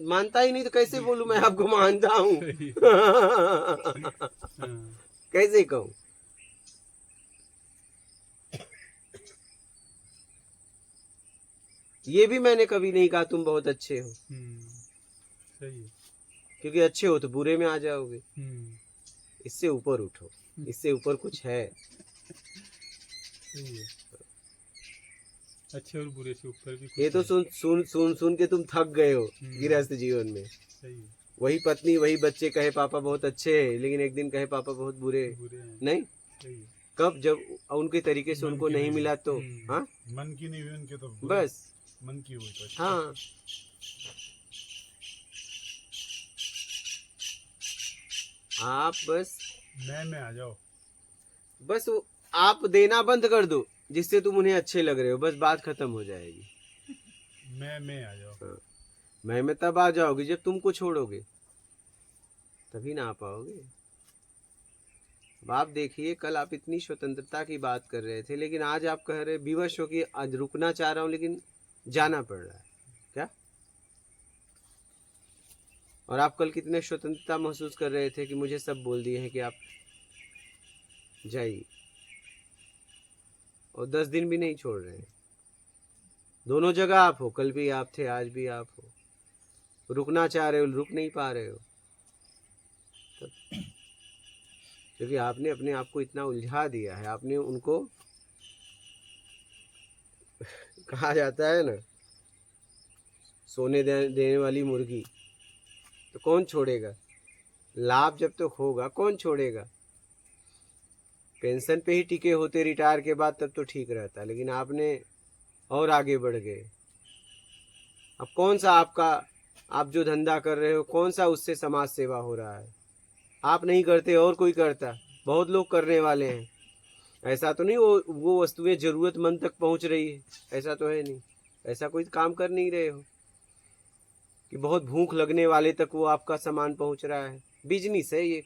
मानता ही नहीं तो कैसे बोलूं मैं आपको मानता हूँ? सही। हाँ, कैसे कहूँ? ये भी मैंने कभी नहीं कहा तुम बहुत अच्छे हो, सही है। क्योंकि अच्छे हो तो बुरे में आ जाओगे। इससे ऊपर उठो, इससे ऊपर कुछ है। सही है। अच्छे और बुरे से ऊपर भी कुछ ये तो है। सुन सुन सुन सुन के तुम थक गए हो गृहस्थ जीवन में। सही है। वही पत्नी वही बच्चे कहे पापा बहुत अच्छे हैं, लेकिन एक दिन कहे पापा बहुत बुरे हैं। बुरे हैं। नहीं, सही है। कब जब उनके तरीके से मन उनको की नहीं नहीं। मिला तो हाँ, मन की नहीं हुई उनके तो बस। मन की हुई तो अच्छा। हाँ, आप बस मैं आ जाओ। बस आप देना बंद कर दो, जिससे तुम उन्हें अच्छे लग रहे हो, बस बात खत्म हो जाएगी। मैं आ जाओ। हाँ, मैं तब आ जाओगी जब तुमको छोड़ोगे, तभी ना आ पाओगे। अब आप देखिए, कल आप इतनी स्वतंत्रता की बात कर रहे थे, लेकिन आज आप कह रहे विवश हो कि आज रुकना चाह रहा हूं लेकिन जाना पड़ रहा है क्या? और आप कल कितने स्वतंत्रता महसूस कर रहे थे कि मुझे सब बोल दिए हैं कि आप जाइए, और 10 दिन भी नहीं छोड़ रहे हैं। दोनों जगह आप हो, कल भी आप थे, आज भी आप हो। रुकना चाह रहे हो, रुक नहीं पा रहे हो, क्योंकि आपने अपने आप को इतना उलझा दिया है। आपने उनको कहा जाता है ना, सोने देने वाली मुर्गी। तो कौन छोड़ेगा? लाभ जब तक तो होगा कौन छोड़ेगा? पेंशन पे ही टिके होते रिटायर के बाद तब तो ठीक रहता, लेकिन आपने और आगे बढ़ गए। अब कौन सा आप जो धंधा कर रहे हो, कौन सा उससे समाज सेवा हो रहा है? आप नहीं करते और कोई करता, बहुत लोग करने वाले हैं। ऐसा तो नहीं वो वस्तुएं जरूरतमंद तक पहुंच रही है, ऐसा तो है नहीं। ऐसा कोई काम कर नहीं रहे हो कि बहुत भूख लगने वाले तक वो आपका सामान पहुंच रहा है। बिजनेस है ये।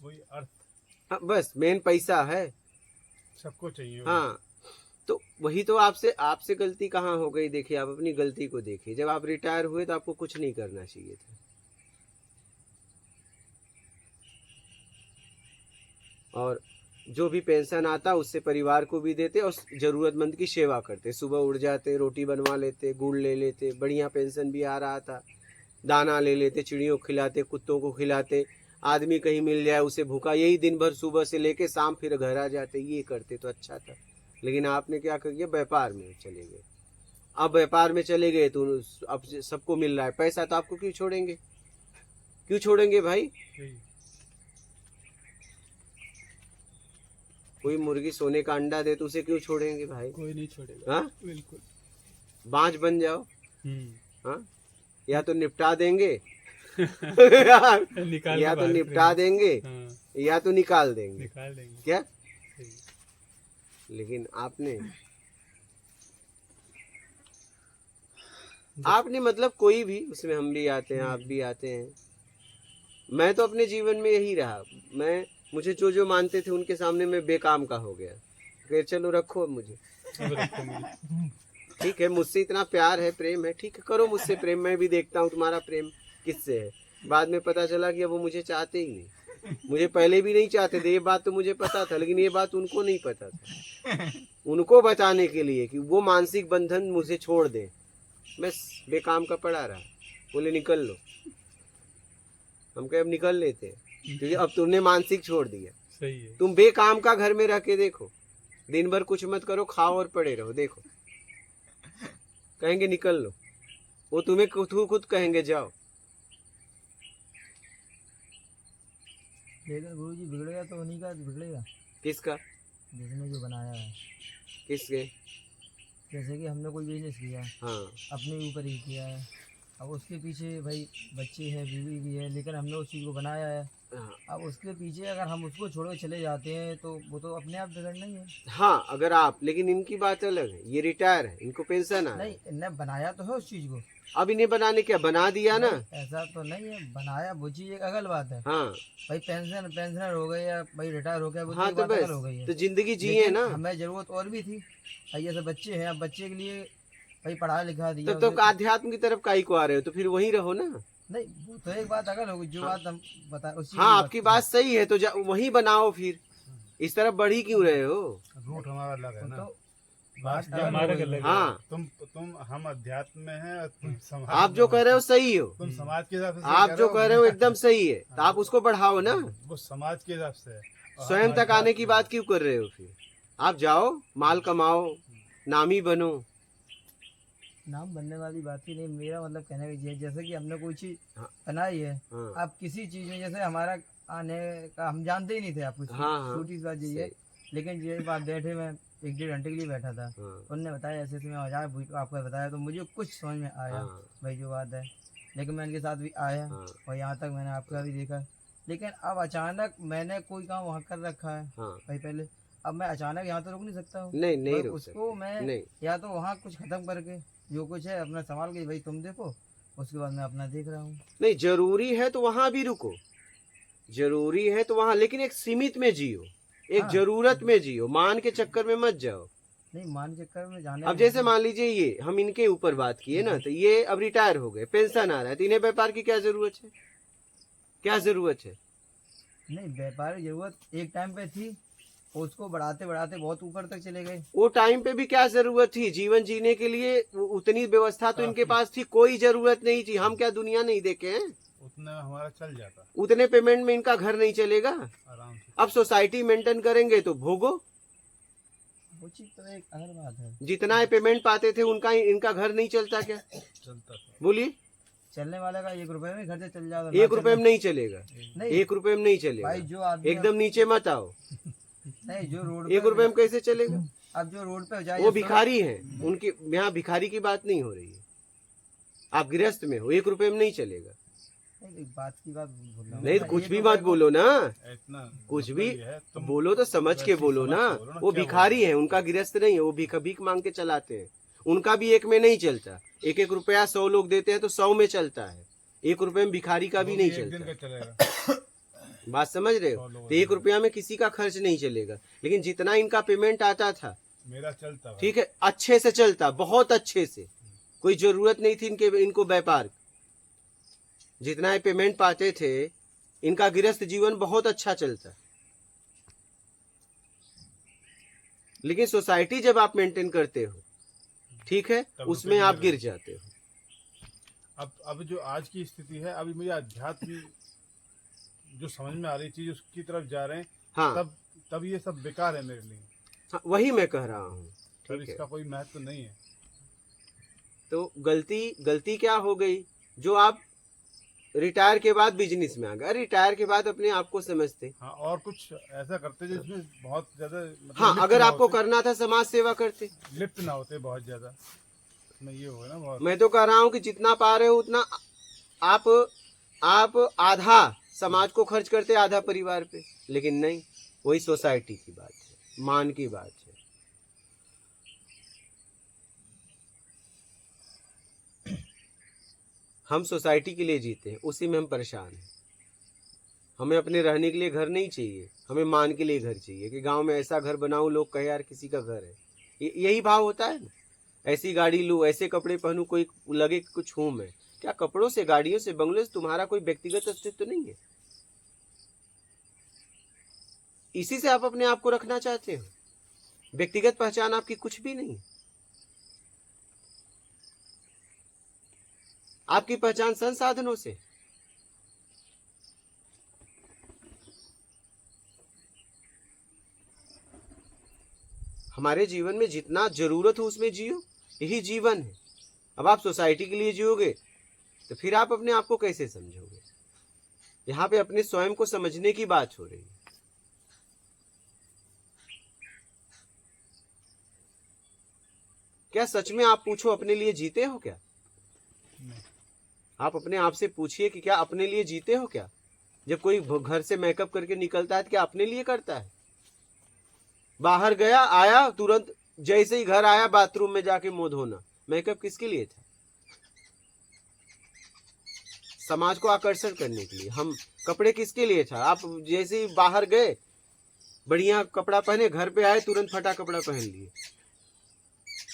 वही अर्थ हाँ, बस मेन पैसा है। सबको चाहिए। हाँ, तो वही तो आपसे गलती कहाँ हो गई? देखिए, आप अपनी गलती को देखिए। जब आप रिटायर हुए तो आपको कुछ नहीं करना चाहिए था। और जो भी पेंशन आता उससे परिवार को भी देते और जरूरतमंद की सेवा करते। सुबह उठ जाते, रोटी बनवा लेते, गुड़ ले लेते, बढ़िया पेंशन भी आ रहा था, दाना ले लेते, चिड़ियों को खिलाते, कुत्तों को खिलाते। आदमी कहीं मिल जाए उसे भूखा, यही दिन भर सुबह से लेके शाम फिर घर आ जाते। ये करते तो अच्छा था, लेकिन आपने क्या कर दिया? व्यापार में चले गए। अब व्यापार में चले गए तो अब सबको मिल रहा है पैसा, तो आपको क्यों छोड़ेंगे? क्यों छोड़ेंगे भाई? कोई मुर्गी सोने का अंडा दे तो उसे क्यों छोड़ेंगे भाई? कोई नहीं छोड़ेगा। हाँ, बिल्कुल। बांझ बन जाओ। हम्म। हाँ, या तो निपटा देंगे निकाल या के तो बाहर निपटा करेंगे। देंगे हाँ, या तो निकाल देंगे। निकाल देंगे। क्या? सही। लेकिन आपने मतलब कोई भी, उसमें हम भी आते हैं, आप भी आते हैं। मैं तो अपने जीवन में यही रहा। मुझे जो मानते थे उनके सामने मैं बेकाम का हो गया। कि चलो रखो मुझे, अब रखो मुझे। ठीक है, मुझसे इतना प्यार है, प्रेम है, ठीक है, करो मुझसे प्रेम, मैं भी देखता हूँ तुम्हारा प्रेम किससे है। बाद में पता चला कि अब वो मुझे चाहते ही नहीं। मुझे पहले भी नहीं चाहते थे, ये बात तो मुझे पता था, लेकिन ये बात उनको नहीं पता था। उनको बताने के लिए कि वो मानसिक बंधन मुझे छोड़ दे, मैं बेकाम का पड़ा रहा। बोले निकल लो। हम कहे अब निकल लेते हैं, क्योंकि अब तुमने मानसिक छोड़ दिया। सही है। तुम बेकाम का घर में रह के देखो, दिन भर कुछ मत करो, खाओ और पड़े रहो, देखो कहेंगे निकल लो। वो तुम्हें खुद कहेंगे जाओ। लेकिन गुरुजी बिगड़ेगा तो उन्हीं का बिगड़ेगा किसका? जिसने जो बनाया है। किसके? जैसे कि हमने कोई बिजनेस किया, हाँ, अपने ऊपर ही किया है। अब उसके पीछे भाई बच्चे हैं, बीवी भी है, लेकिन हमने उस चीज़ को बनाया है। हाँ, अब उसके पीछे अगर हम उसको छोड़ के चले जाते हैं तो वो तो अपने आप बिगड़ना ही है। हाँ, अगर आप, लेकिन इनकी बात अलग है, ये रिटायर है, इनको पेंशन आ रहा है। नहीं, इन्हें बनाया तो है उस चीज़ को। अब इन्हें बनाने क्या बना दिया ना। नहीं, ऐसा तो नहीं है, बनाया वो चीज़ एक अलग बात है। हाँ, भाई पेंशनर हो गए या भाई रिटायर हो गया, वो हाँ, एक तो बात अलग हो बस गई है। तो जिंदगी जिए लेकिन ना। हमें जरूरत और भी थी भाई, जैसे बच्चे हैं, अब बच्चे के लिए भाई पढ़ा लिखा दिया तब तो उसे- आध्यात्म की तरफ काई को आ रहे हो, तो फिर वहीं रहो ना। नहीं, वो तो एक बात अगर होगी जो बात हम बता उसी हाँ, आपकी बात सही है, तो वहीं बनाओ फिर। इस तरफ बढ़ ही क्यों रहे हो? रूट हमारा अलग है ना। तो बात बात जो हमारा अलग अलग है। हाँ, तुम हम अध्यात्म में हैं और तुम समाज आप जो में कह रहे हो सही हो, तुम समाज के हिसाब से आप जो कह रहे हो एकदम सही है, तो आप उसको बढ़ाओ ना। वो समाज के हिसाब से है। और स्वयं हमारे तक आने साथ की में- बात क्यों कर रहे हो फिर? आप जाओ, माल कमाओ, नामी बनो। नाम बनने वाली बात ही नहीं, मेरा मतलब कहने का ये है, जैसे कि हमने कोई चीज हाँ। बनाई है। हाँ, आप किसी चीज में जैसे हमारा आने का हम जानते ही नहीं थे, आपको हाँ, हाँ, छोटी सी बात यही है। लेकिन ये बात बैठे मैं 1-1.5 घंटे के लिए बैठा था, हाँ, उनने बताया ऐसे ऐसे मैं आपको बताया, तो मुझे कुछ समझ में आया हाँ, भाई जो बात है। लेकिन मैं इनके साथ भी आया हाँ, और यहाँ तक मैंने आपका भी देखा। लेकिन अब अचानक मैंने कोई काम वहाँ कर रखा है हाँ। भाई पहले, अब मैं अचानक यहाँ तो रुक नहीं सकता हूँ। नहीं, नहीं भाई रुक उसको सकते। मैं नहीं, या तो वहाँ कुछ खत्म करके जो कुछ है अपना संभाल के भाई तुम देखो, उसके बाद मैं अपना देख रहा हूँ। नहीं, जरूरी है तो वहां भी रुको, जरूरी है तो वहां, लेकिन एक सीमित में जियो, एक हाँ। जरूरत में जियो, मान के चक्कर में मत जाओ। नहीं, मान चक्कर में जाने अब जैसे मान लीजिए ये हम इनके ऊपर बात किए ना, तो ये अब रिटायर हो गए, पेंशन आ रहा है, तो इन्हें व्यापार की क्या जरूरत है? क्या जरूरत है? नहीं, व्यापार की जरूरत एक टाइम पे थी, उसको बढ़ाते बढ़ाते बहुत ऊपर तक चले गए। वो टाइम पे भी क्या जरूरत थी? जीवन जीने के लिए उतनी व्यवस्था तो इनके पास थी, कोई जरूरत नहीं थी। हम क्या दुनिया नहीं देखे हैं? उतना हमारा चल जाता उतने पेमेंट में इनका घर नहीं चलेगा। आराम से। अब सोसाइटी मेंटेन करेंगे तो भोगो। वो चीज तो एक अलग बात है। जितना पेमेंट पाते थे उनका इनका घर नहीं चलता क्या? चलता था। बोलिए। चलने वाले का 1 रुपए में घर से चल जाता, 1 रुपए में नहीं चलेगा, नहीं 1 रुपए में नहीं भाई चलेगा। जो आदमी एकदम नीचे मत आओ। नहीं, जो रोड 1 रुपए में कैसे चलेगा? अब जो रोड पे जाए वो भिखारी है, उनकी यहाँ भिखारी की बात नहीं हो रही है। आप गृहस्थ में हो, 1 रुपए में नहीं चलेगा। एक बात की बात बोल रहा हूँ। नहीं, मैं कुछ 1 भी रुपए मत को- बोलो ना, इतना कुछ मतलब भी ये है, तुम बोलो तो समझ के वैसे बोलो समझ ना। के बोलो ना, वो क्या भिखारी है, उनका गृहस्थ नहीं है, वो भीख मांग के चलाते हैं। उनका भी 1 में नहीं चलता। 1-1 रुपया 100 लोग देते हैं तो 100 में चलता है। 1 रुपए में भिखारी का भी नहीं एक दिन का चलता। चलेगा। बात समझ रहे हो? 100 लोग तो 1 रुपया में किसी का खर्च नहीं चलेगा, लेकिन जितना इनका पेमेंट आता था, मेरा चलता भाई। ठीक है, अच्छे से चलता, बहुत अच्छे से, कोई जरूरत नहीं थी इनको व्यापार। जितना ये पेमेंट पाते थे, इनका गृहस्थ जीवन बहुत अच्छा चलता। लेकिन सोसाइटी जब आप मेंटेन करते हो, ठीक है, तब उसमें रुपए आप की गिर जरूरत। जाते हो। अब जो आज की स्थिति है, अभी मुझे अध्यात्म जो समझ में आ रही चीज उसकी तरफ जा रहे हैं। हाँ, तब ये सब बेकार है मेरे लिए। हाँ, वही मैं कह रहा हूँ। तब ठीक है, इसका कोई महत्व नहीं है। तो गलती क्या हो गई? जो आप रिटायर के बाद बिजनेस में आ गए, रिटायर के बाद अपने आप को समझते। हाँ, और कुछ ऐसा करते जिसमें बहुत ज्यादा मतलब हाँ, लिप्त अगर ना आपको होते, करना था समाज सेवा करते। लिप्त ना होते बहुत ज्यादा, इसमें ये हो ना बहुत। मैं तो कह रहा हूँ कि जितना पा रहे हो उतना आप आधा समाज को खर्च करते, आधा परिवार पे, लेकिन नहीं, वही सोसाइटी की बात है, मान की बात है। हम सोसाइटी के लिए जीते हैं, उसी में हम परेशान हैं। हमें अपने रहने के लिए घर नहीं चाहिए, हमें मान के लिए घर चाहिए कि गांव में ऐसा घर बनाऊं, लोग कहे यार किसी का घर है। यही भाव होता है ना। ऐसी गाड़ी लूं, ऐसे कपड़े पहनूं, कोई लगे कि कुछ हूं मैं। क्या कपड़ों से, गाड़ियों से, बंगलों से तुम्हारा कोई व्यक्तिगत अस्तित्व नहीं है? इसी से आप अपने आप को रखना चाहते हो। व्यक्तिगत पहचान आपकी कुछ भी नहीं। आपकी पहचान संसाधनों से। हमारे जीवन में जितना जरूरत हो उसमें जियो, यही जीवन है। अब आप सोसाइटी के लिए जियोगे तो फिर आप अपने आप को कैसे समझोगे? यहां पे अपने स्वयं को समझने की बात हो रही है। क्या सच में आप पूछो, अपने लिए जीते हो क्या? आप अपने आप से पूछिए कि क्या अपने लिए जीते हो क्या? जब कोई घर से मेकअप करके निकलता है तो क्या अपने लिए करता है? बाहर गया, आया, तुरंत जैसे ही घर आया बाथरूम में जाके मुंह धोना, मेकअप किसके लिए था? समाज को आकर्षण करने के लिए। हम कपड़े किसके लिए था? आप जैसे ही बाहर गए, बढ़िया कपड़ा पहने, घर पे आए तुरंत फटा कपड़ा पहन लिए।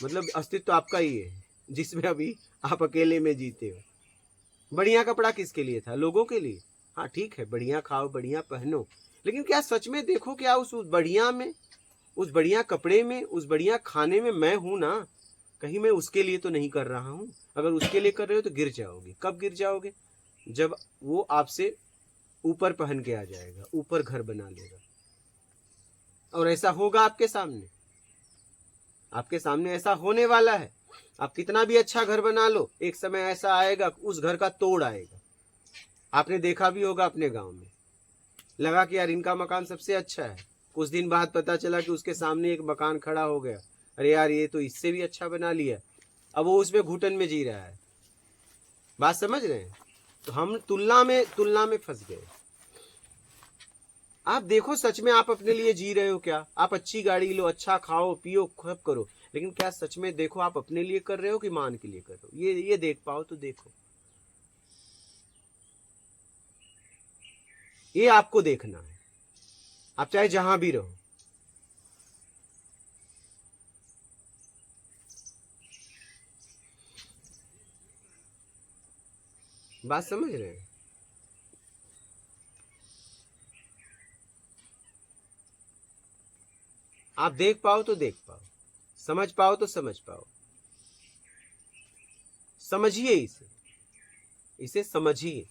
मतलब अस्तित्व आपका ही है जिसमें अभी आप अकेले में जीते हो। बढ़िया कपड़ा किसके लिए था? लोगों के लिए। हाँ ठीक है, बढ़िया खाओ, बढ़िया पहनो, लेकिन क्या सच में देखो, क्या उस बढ़िया में, उस बढ़िया कपड़े में, उस बढ़िया खाने में मैं हूं ना? कहीं मैं उसके लिए तो नहीं कर रहा हूं। अगर उसके लिए कर रहे हो तो गिर जाओगे। कब गिर जाओगे? जब वो आपसे ऊपर पहन के आ जाएगा, ऊपर घर बना लेगा। और ऐसा होगा आपके सामने, आपके सामने ऐसा होने वाला है। आप कितना भी अच्छा घर बना लो, एक समय ऐसा आएगा उस घर का तोड़ आएगा। आपने देखा भी होगा अपने गांव में, लगा कि यार इनका मकान सबसे अच्छा है, कुछ दिन बाद पता चला कि उसके सामने एक मकान खड़ा हो गया। अरे यार ये तो इससे भी अच्छा बना लिया। अब वो उसमें घुटन में जी रहा है। बात समझ रहे हैं? तो हम तुलना में फंस गए। आप देखो सच में आप अपने लिए जी रहे हो क्या? आप अच्छी गाड़ी लो, अच्छा खाओ पियो, सब करो, लेकिन क्या सच में देखो आप अपने लिए कर रहे हो कि मान के लिए कर रहे हो? ये देख पाओ तो देखो। ये आपको देखना है, आप चाहे जहां भी रहो। बात समझ रहे हैं? आप देख पाओ तो देख पाओ, समझ पाओ तो समझ पाओ। समझिए इसे समझिए।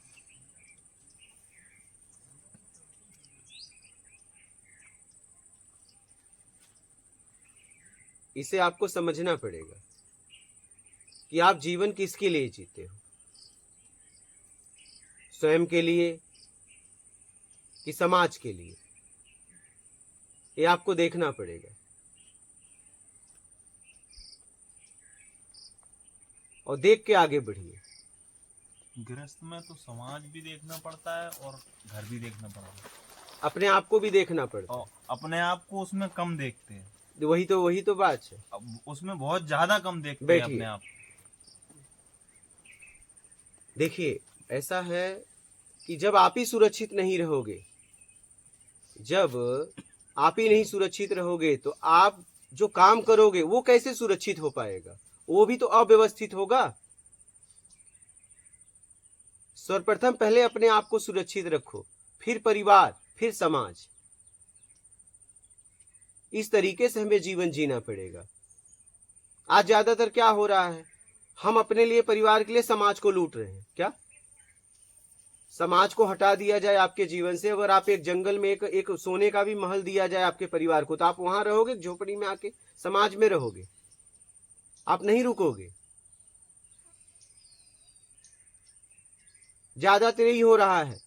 इसे आपको समझना पड़ेगा कि आप जीवन किसके लिए जीते हो, स्वयं के लिए कि समाज के लिए? ये आपको देखना पड़ेगा। और देख के आगे बढ़िए। गृहस्थ में तो समाज भी देखना पड़ता है और घर भी देखना पड़ता है, अपने आप को भी देखना पड़ता और अपने आप को उसमें कम देखते हैं। है। वही तो बात है। अब उसमें बहुत ज्यादा कम देखते हैं बैठिए। अपने आप। देखिए ऐसा है कि जब आप ही सुरक्षित नहीं रहोगे, जब आप ही नहीं सुरक्षित रहोगे तो आप जो काम करोगे वो कैसे सुरक्षित हो पाएगा? वो भी तो अव्यवस्थित होगा। सर्वप्रथम पहले अपने आप को सुरक्षित रखो, फिर परिवार, फिर समाज। इस तरीके से हमें जीवन जीना पड़ेगा। आज ज्यादातर क्या हो रहा है, हम अपने लिए, परिवार के लिए समाज को लूट रहे हैं। क्या समाज को हटा दिया जाए आपके जीवन से, अगर आप एक जंगल में एक सोने का भी महल दिया जाए आपके परिवार को, तो आप वहां रहोगे? झोपड़ी में आके समाज में रहोगे? आप नहीं रुकोगे। ज्यादातर यही हो रहा है।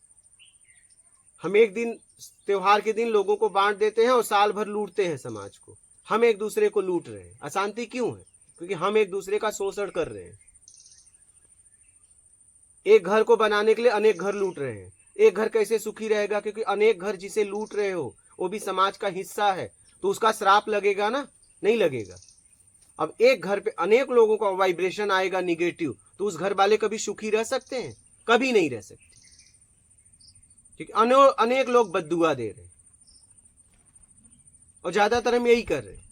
हम एक दिन त्योहार के दिन लोगों को बांट देते हैं और साल भर लूटते हैं समाज को। हम एक दूसरे को लूट रहे हैं। अशांति क्यों है? क्योंकि हम एक दूसरे का शोषण कर रहे हैं। एक घर को बनाने के लिए अनेक घर लूट रहे हैं। एक घर कैसे सुखी रहेगा? क्योंकि अनेक घर जिसे लूट रहे हो वो भी समाज का हिस्सा है, तो उसका श्राप लगेगा ना? नहीं लगेगा। अब एक घर पे अनेक लोगों का वाइब्रेशन आएगा निगेटिव, तो उस घर वाले कभी सुखी रह सकते हैं? कभी नहीं रह सकते। क्योंकि अनेक लोग बद्दुआ दे रहे हैं और ज्यादातर हम यही कर रहे हैं।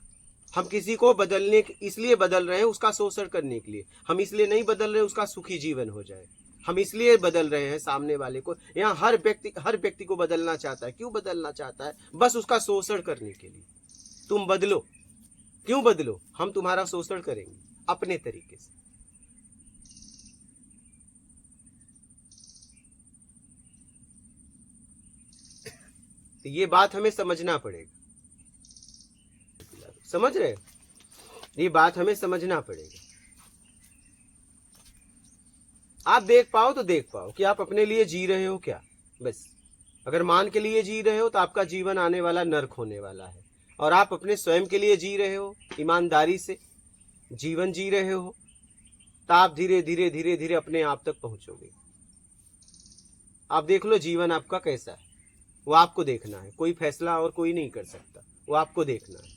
हम किसी को बदलने इसलिए बदल रहे हैं उसका शोषण करने के लिए। हम इसलिए नहीं बदल रहे उसका सुखी जीवन हो जाए। हम इसलिए बदल रहे हैं सामने वाले को। यहाँ हर व्यक्ति को बदलना चाहता है। क्यों बदलना चाहता है? बस उसका शोषण करने के लिए। तुम बदलो। क्यों बदलो? हम तुम्हारा शोषण करेंगे अपने तरीके से। तो ये बात हमें समझना पड़ेगा। समझ रहे? ये बात हमें समझना पड़ेगा। आप देख पाओ तो देख पाओ कि आप अपने लिए जी रहे हो क्या। बस अगर मान के लिए जी रहे हो तो आपका जीवन आने वाला नर्क होने वाला है। और आप अपने स्वयं के लिए जी रहे हो, ईमानदारी से जीवन जी रहे हो, तो आप धीरे धीरे धीरे धीरे अपने आप तक पहुंचोगे। आप देख लो जीवन आपका कैसा है, वो आपको देखना है। कोई फैसला और कोई नहीं कर सकता, वो आपको देखना है।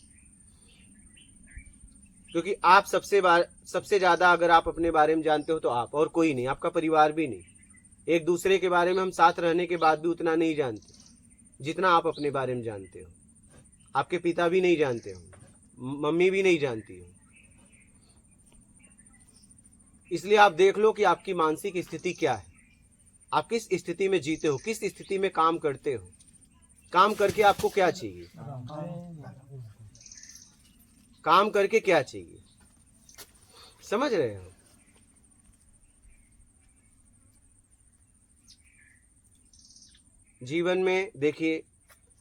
क्योंकि आप सबसे ज्यादा अगर आप अपने बारे में जानते हो तो आप, और कोई नहीं, आपका परिवार भी नहीं। एक दूसरे के बारे में हम साथ रहने के बाद भी उतना नहीं जानते जितना आप अपने बारे में जानते हो। आपके पिता भी नहीं जानते हो, मम्मी भी नहीं जानती हो। इसलिए आप देख लो कि आपकी मानसिक स्थिति क्या है, आप किस स्थिति में जीते हो, किस स्थिति में काम करते हो, काम करके आपको क्या चाहिए, काम करके क्या चाहिए। समझ रहे हो? जीवन में देखिए,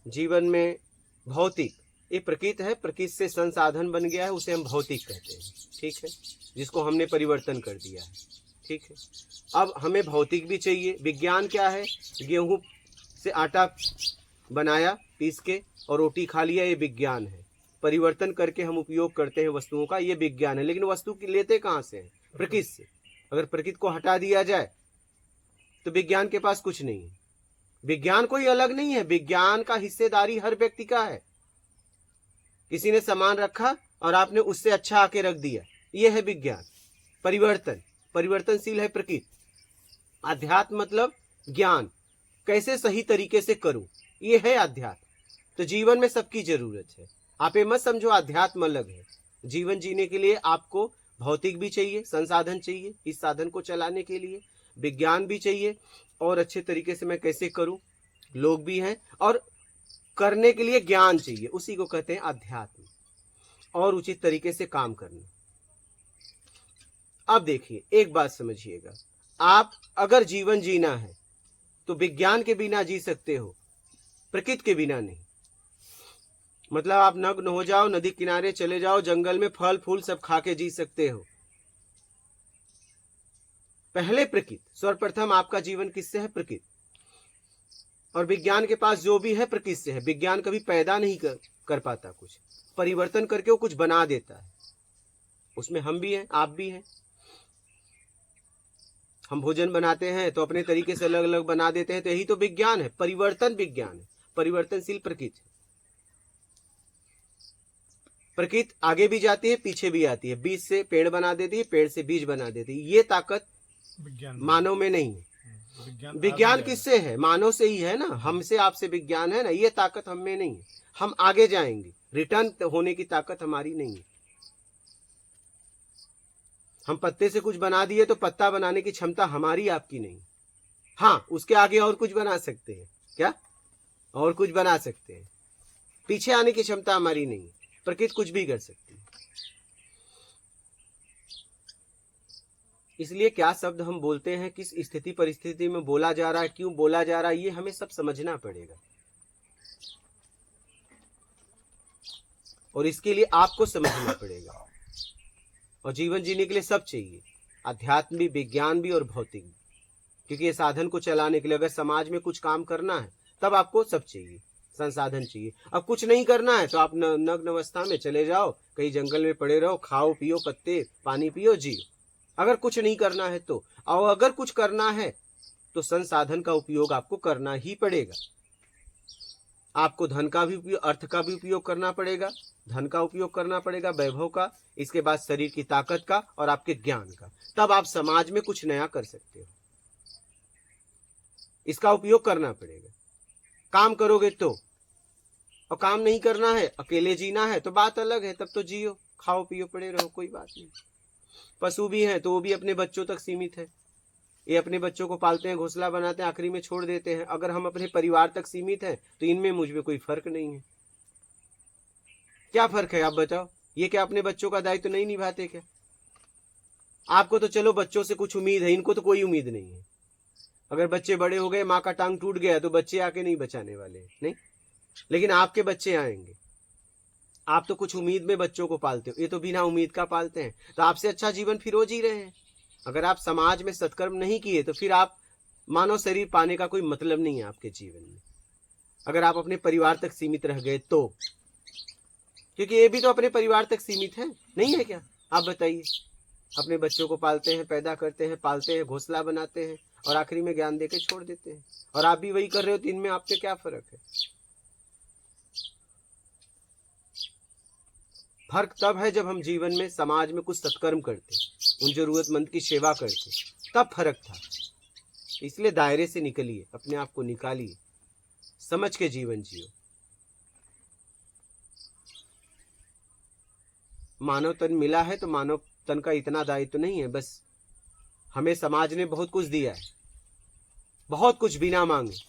जीवन में भौतिक ये प्रकृति है, प्रकृति से संसाधन बन गया है, उसे हम भौतिक कहते हैं। ठीक है, जिसको हमने परिवर्तन कर दिया है। ठीक है, अब हमें भौतिक भी चाहिए। विज्ञान क्या है? गेहूं से आटा बनाया पीस के और रोटी खा लिया, ये विज्ञान है। परिवर्तन करके हम उपयोग करते हैं वस्तुओं का, ये विज्ञान है। लेकिन वस्तु की लेते कहाँ से हैं? प्रकृति से। अगर प्रकृति को हटा दिया जाए तो विज्ञान के पास कुछ नहीं है। विज्ञान कोई अलग नहीं है, विज्ञान का हिस्सेदारी हर व्यक्ति का है। किसी ने सामान रखा और आपने उससे अच्छा आके रख दिया, ये है विज्ञान। परिवर्तनशील है प्रकृति। अध्यात्म मतलब ज्ञान, कैसे सही तरीके से करूं, ये है अध्यात्म। तो जीवन में सबकी जरूरत है। आप ये मत समझो अध्यात्म अलग है। जीवन जीने के लिए आपको भौतिक भी चाहिए, संसाधन चाहिए इस साधन को चलाने के लिए, विज्ञान भी चाहिए, और अच्छे तरीके से मैं कैसे करूं, लोग भी हैं, और करने के लिए ज्ञान चाहिए, उसी को कहते हैं अध्यात्म, और उचित तरीके से काम करना। अब देखिए एक बात समझिएगा, आप अगर जीवन जीना है तो विज्ञान के बिना जी सकते हो, प्रकृति के बिना नहीं। मतलब आप नग्न हो जाओ, नदी किनारे चले जाओ, जंगल में फल फूल सब खा के जी सकते हो। पहले प्रकृति, सर्वप्रथम आपका जीवन किससे है? प्रकृति। और विज्ञान के पास जो भी है प्रकृति से है। विज्ञान कभी पैदा नहीं कर पाता, कुछ परिवर्तन करके वो कुछ बना देता है। उसमें हम भी हैं, आप भी हैं। हम भोजन बनाते हैं तो अपने तरीके से अलग अलग बना देते हैं, तो यही तो विज्ञान है। परिवर्तन विज्ञान है, परिवर्तनशील प्रकृति। प्रकृति आगे भी जाती है, पीछे भी आती है। बीज से पेड़ बना देती है, पेड़ से बीज बना देती है। ये ताकत विज्ञान मानव में नहीं है। विज्ञान किससे है? मानव से ही है ना, हमसे आपसे विज्ञान है ना। ये ताकत हम में नहीं है, हम आगे जाएंगे। रिटर्न होने की ताकत हमारी नहीं है। हम पत्ते से कुछ बना दिए तो पत्ता बनाने की क्षमता हमारी आपकी नहीं। हाँ, उसके आगे और कुछ बना सकते हैं क्या? और कुछ बना सकते हैं। पीछे आने की क्षमता हमारी नहीं है। प्रकृति कुछ भी कर सकती है। इसलिए क्या शब्द हम बोलते हैं, किस स्थिति परिस्थिति में बोला जा रहा है, क्यों बोला जा रहा है, ये हमें सब समझना पड़ेगा। और इसके लिए आपको समझना पड़ेगा। और जीवन जीने के लिए सब चाहिए, अध्यात्म भी, विज्ञान भी और भौतिक भी। क्योंकि ये साधन को चलाने के लिए अगर समाज में कुछ काम करना है तब आपको सब चाहिए, संसाधन चाहिए। अब कुछ नहीं करना है तो आप नग्न अवस्था में चले जाओ, कहीं जंगल में पड़े रहो, खाओ पियो पत्ते, पानी पियो, जियो। अगर कुछ नहीं करना है तो, और अगर कुछ करना है तो संसाधन का उपयोग आपको करना ही पड़ेगा। आपको धन का भी उपयोग, अर्थ का भी उपयोग करना पड़ेगा, धन का उपयोग करना पड़ेगा, वैभव का, इसके बाद शरीर की ताकत का और आपके ज्ञान का। तब आप समाज में कुछ नया कर सकते हो। इसका उपयोग करना पड़ेगा। काम करोगे तो, और काम नहीं करना है, अकेले जीना है तो बात अलग है, तब तो जियो, खाओ पियो पड़े रहो, कोई बात नहीं। पशु भी हैं तो वो भी अपने बच्चों तक सीमित है। ये अपने बच्चों को पालते हैं, घोंसला बनाते हैं, आखिरी में छोड़ देते हैं। अगर हम अपने परिवार तक सीमित हैं तो इनमें मुझ में कोई फर्क नहीं है। क्या फर्क है आप बताओ? ये क्या अपने बच्चों का दायित्व नहीं निभाते क्या? आपको तो चलो बच्चों से कुछ उम्मीद है, इनको तो कोई उम्मीद नहीं है। अगर बच्चे बड़े हो गए, माँ का टांग टूट गया तो बच्चे आके नहीं बचाने वाले हैं, नहीं। लेकिन आपके बच्चे आएंगे। आप तो कुछ उम्मीद में बच्चों को पालते हो, ये तो बिना उम्मीद का पालते हैं। तो आपसे अच्छा जीवन फिर वो जी रहे हैं। अगर आप समाज में सत्कर्म नहीं किए तो फिर आप मानव शरीर पाने का कोई मतलब नहीं है आपके जीवन में। अगर आप अपने परिवार तक सीमित रह गए तो, क्योंकि ये भी तो अपने परिवार तक सीमित है, नहीं है क्या? आप बताइए। अपने बच्चों को पालते हैं, पैदा करते हैं, पालते हैं, घोंसला बनाते हैं और आखिरी में ज्ञान देके छोड़ देते हैं। और आप भी वही कर रहे हो, तो इनमें आपसे क्या फर्क है? फर्क तब है जब हम जीवन में समाज में कुछ सत्कर्म करते, उन जरूरतमंद की सेवा करते, तब फर्क था। इसलिए दायरे से निकलिए, अपने आप को निकालिए, समझ के जीवन जियो। मानव तन मिला है तो मानव तन का इतना दायित्व तो नहीं है। बस हमें समाज ने बहुत कुछ दिया है, बहुत कुछ बिना मांगे।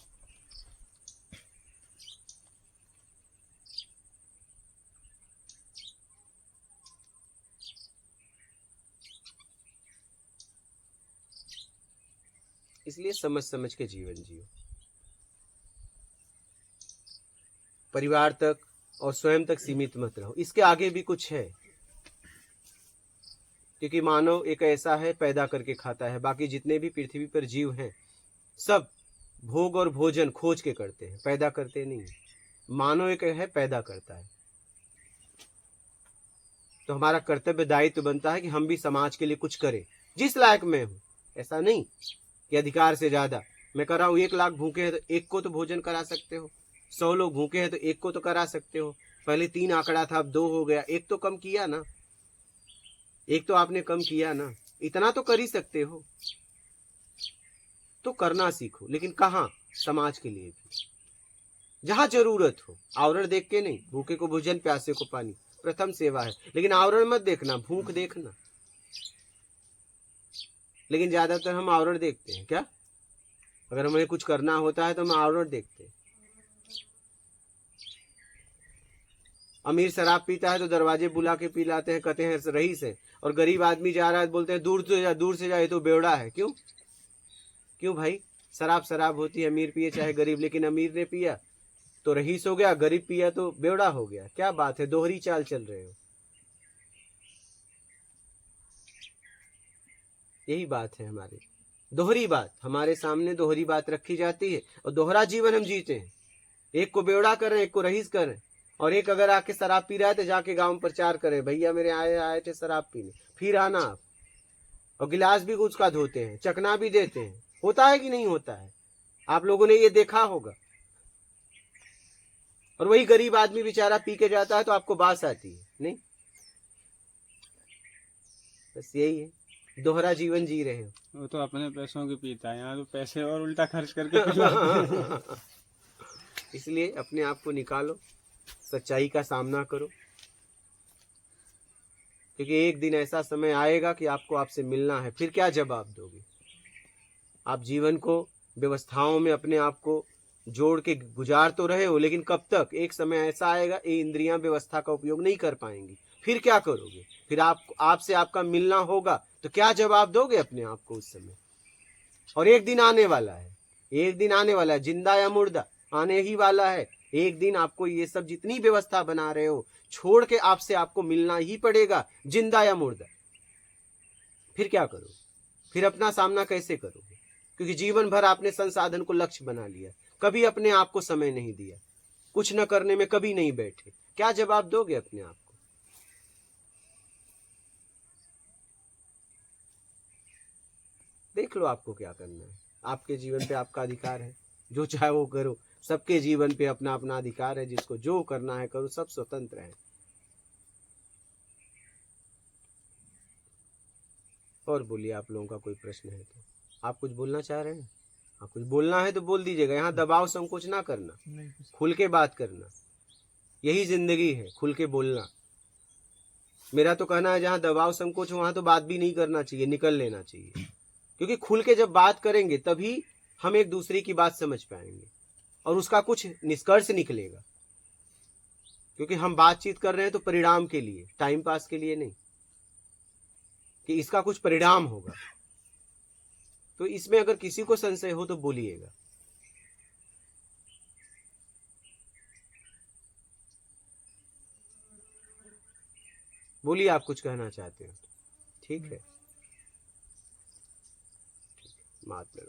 इसलिए समझ समझ के जीवन जियो। परिवार तक और स्वयं तक सीमित मत रहो। इसके आगे भी कुछ है, क्योंकि मानव एक ऐसा है पैदा करके खाता है। बाकी जितने भी पृथ्वी पर जीव हैं सब भोग और भोजन खोज के करते हैं, पैदा करते नहीं। मानव एक है पैदा करता है। तो हमारा कर्तव्य दायित्व बनता है कि हम भी समाज के लिए कुछ करें, जिस लायक मैं हूं। ऐसा नहीं कि अधिकार से ज्यादा मैं कर रहा हूं। 1 लाख भूखे हैं तो एक को तो भोजन करा सकते हो, 100 लोग भूखे हैं तो एक को तो करा सकते हो। पहले 3 आंकड़ा था, अब 2 हो गया, एक तो कम किया ना, एक तो आपने कम किया ना। इतना तो कर ही सकते हो, तो करना सीखो। लेकिन कहाँ? समाज के लिए भी, जहां जरूरत हो। आवरण देख के नहीं, भूखे को भोजन, प्यासे को पानी, प्रथम सेवा है। लेकिन आवरण मत देखना, भूख देखना। लेकिन ज्यादातर हम आवरण देखते हैं। क्या? अगर हमें कुछ करना होता है तो हम आवरण देखते हैं। अमीर शराब पीता है तो दरवाजे बुला के पिलाते हैं, कहते हैं रईस है। और गरीब आदमी जा रहा है, बोलते हैं दूर से जा, दूर से जा, ये तो बेवड़ा है। क्यों? क्यों भाई? शराब होती है, अमीर पिए चाहे गरीब। लेकिन अमीर ने पिया तो रईस हो गया, गरीब पिया तो बेवड़ा हो गया। क्या बात है? दोहरी चाल चल रहे हो। यही बात है हमारी, दोहरी बात। हमारे सामने दोहरी बात रखी जाती है और दोहरा जीवन हम जीते हैं। एक को बेवड़ा कर रहे हैं, एक को रईस कर रहे हैं। और एक अगर आके शराब पी रहा है तो जाके गांव में प्रचार करे, भैया मेरे आए थे शराब पीने, फिर आना आप। और गिलास भी उसका धोते हैं, चखना भी देते हैं। होता है कि नहीं होता है? आप लोगों ने ये देखा होगा। और वही गरीब आदमी बेचारा पी के जाता है तो आपको बात आती है नहीं? बस यही है, दोहरा जीवन जी रहे हो। वो तो अपने पैसों की पीता है, यहाँ तो पैसे और उल्टा खर्च करके पिलवाते हैं। इसलिए अपने आप को निकालो, सच्चाई का सामना करो, क्योंकि एक दिन ऐसा समय आएगा कि आपको आपसे मिलना है। फिर क्या जवाब दोगे? आप जीवन को व्यवस्थाओं में अपने आप को जोड़ के गुजार तो रहे हो, लेकिन कब तक? एक समय ऐसा आएगा ये इंद्रियां व्यवस्था का उपयोग नहीं कर पाएंगी। फिर क्या करोगे? फिर आपसे आपका मिलना होगा तो क्या जवाब दोगे अपने आप को उस समय? और एक दिन आने वाला है, एक दिन आने वाला है, जिंदा या मुर्दा आने ही वाला है। एक दिन आपको ये सब जितनी व्यवस्था बना रहे हो छोड़ के आपसे आपको मिलना ही पड़ेगा, जिंदा या मुर्दा। फिर क्या करोगे? फिर अपना सामना कैसे करोगे? क्योंकि जीवन भर आपने संसाधन को लक्ष्य बना लिया, कभी अपने आप को समय नहीं दिया, कुछ न करने में कभी नहीं बैठे। क्या जवाब दोगे अपने आप को? देख लो आपको क्या करना है। आपके जीवन पे आपका अधिकार है, जो चाहे वो करो। सबके जीवन पे अपना अपना अधिकार है, जिसको जो करना है करो, सब स्वतंत्र है। और बोलिए, आप लोगों का कोई प्रश्न है तो? आप कुछ बोलना चाह रहे हैं? आप कुछ बोलना है तो बोल दीजिएगा। यहाँ दबाव संकोच ना करना, खुल के बात करना। यही जिंदगी है, खुल के बोलना। मेरा तो कहना है जहाँ दबाव संकोच हो वहां तो बात भी नहीं करना चाहिए, निकल लेना चाहिए। क्योंकि खुल के जब बात करेंगे तभी हम एक दूसरे की बात समझ पाएंगे और उसका कुछ निष्कर्ष निकलेगा। क्योंकि हम बातचीत कर रहे हैं तो परिणाम के लिए, टाइम पास के लिए नहीं, कि इसका कुछ परिणाम होगा। तो इसमें अगर किसी को संशय हो तो बोलिएगा। बोलिए, आप कुछ कहना चाहते हो? ठीक है, महात्मा।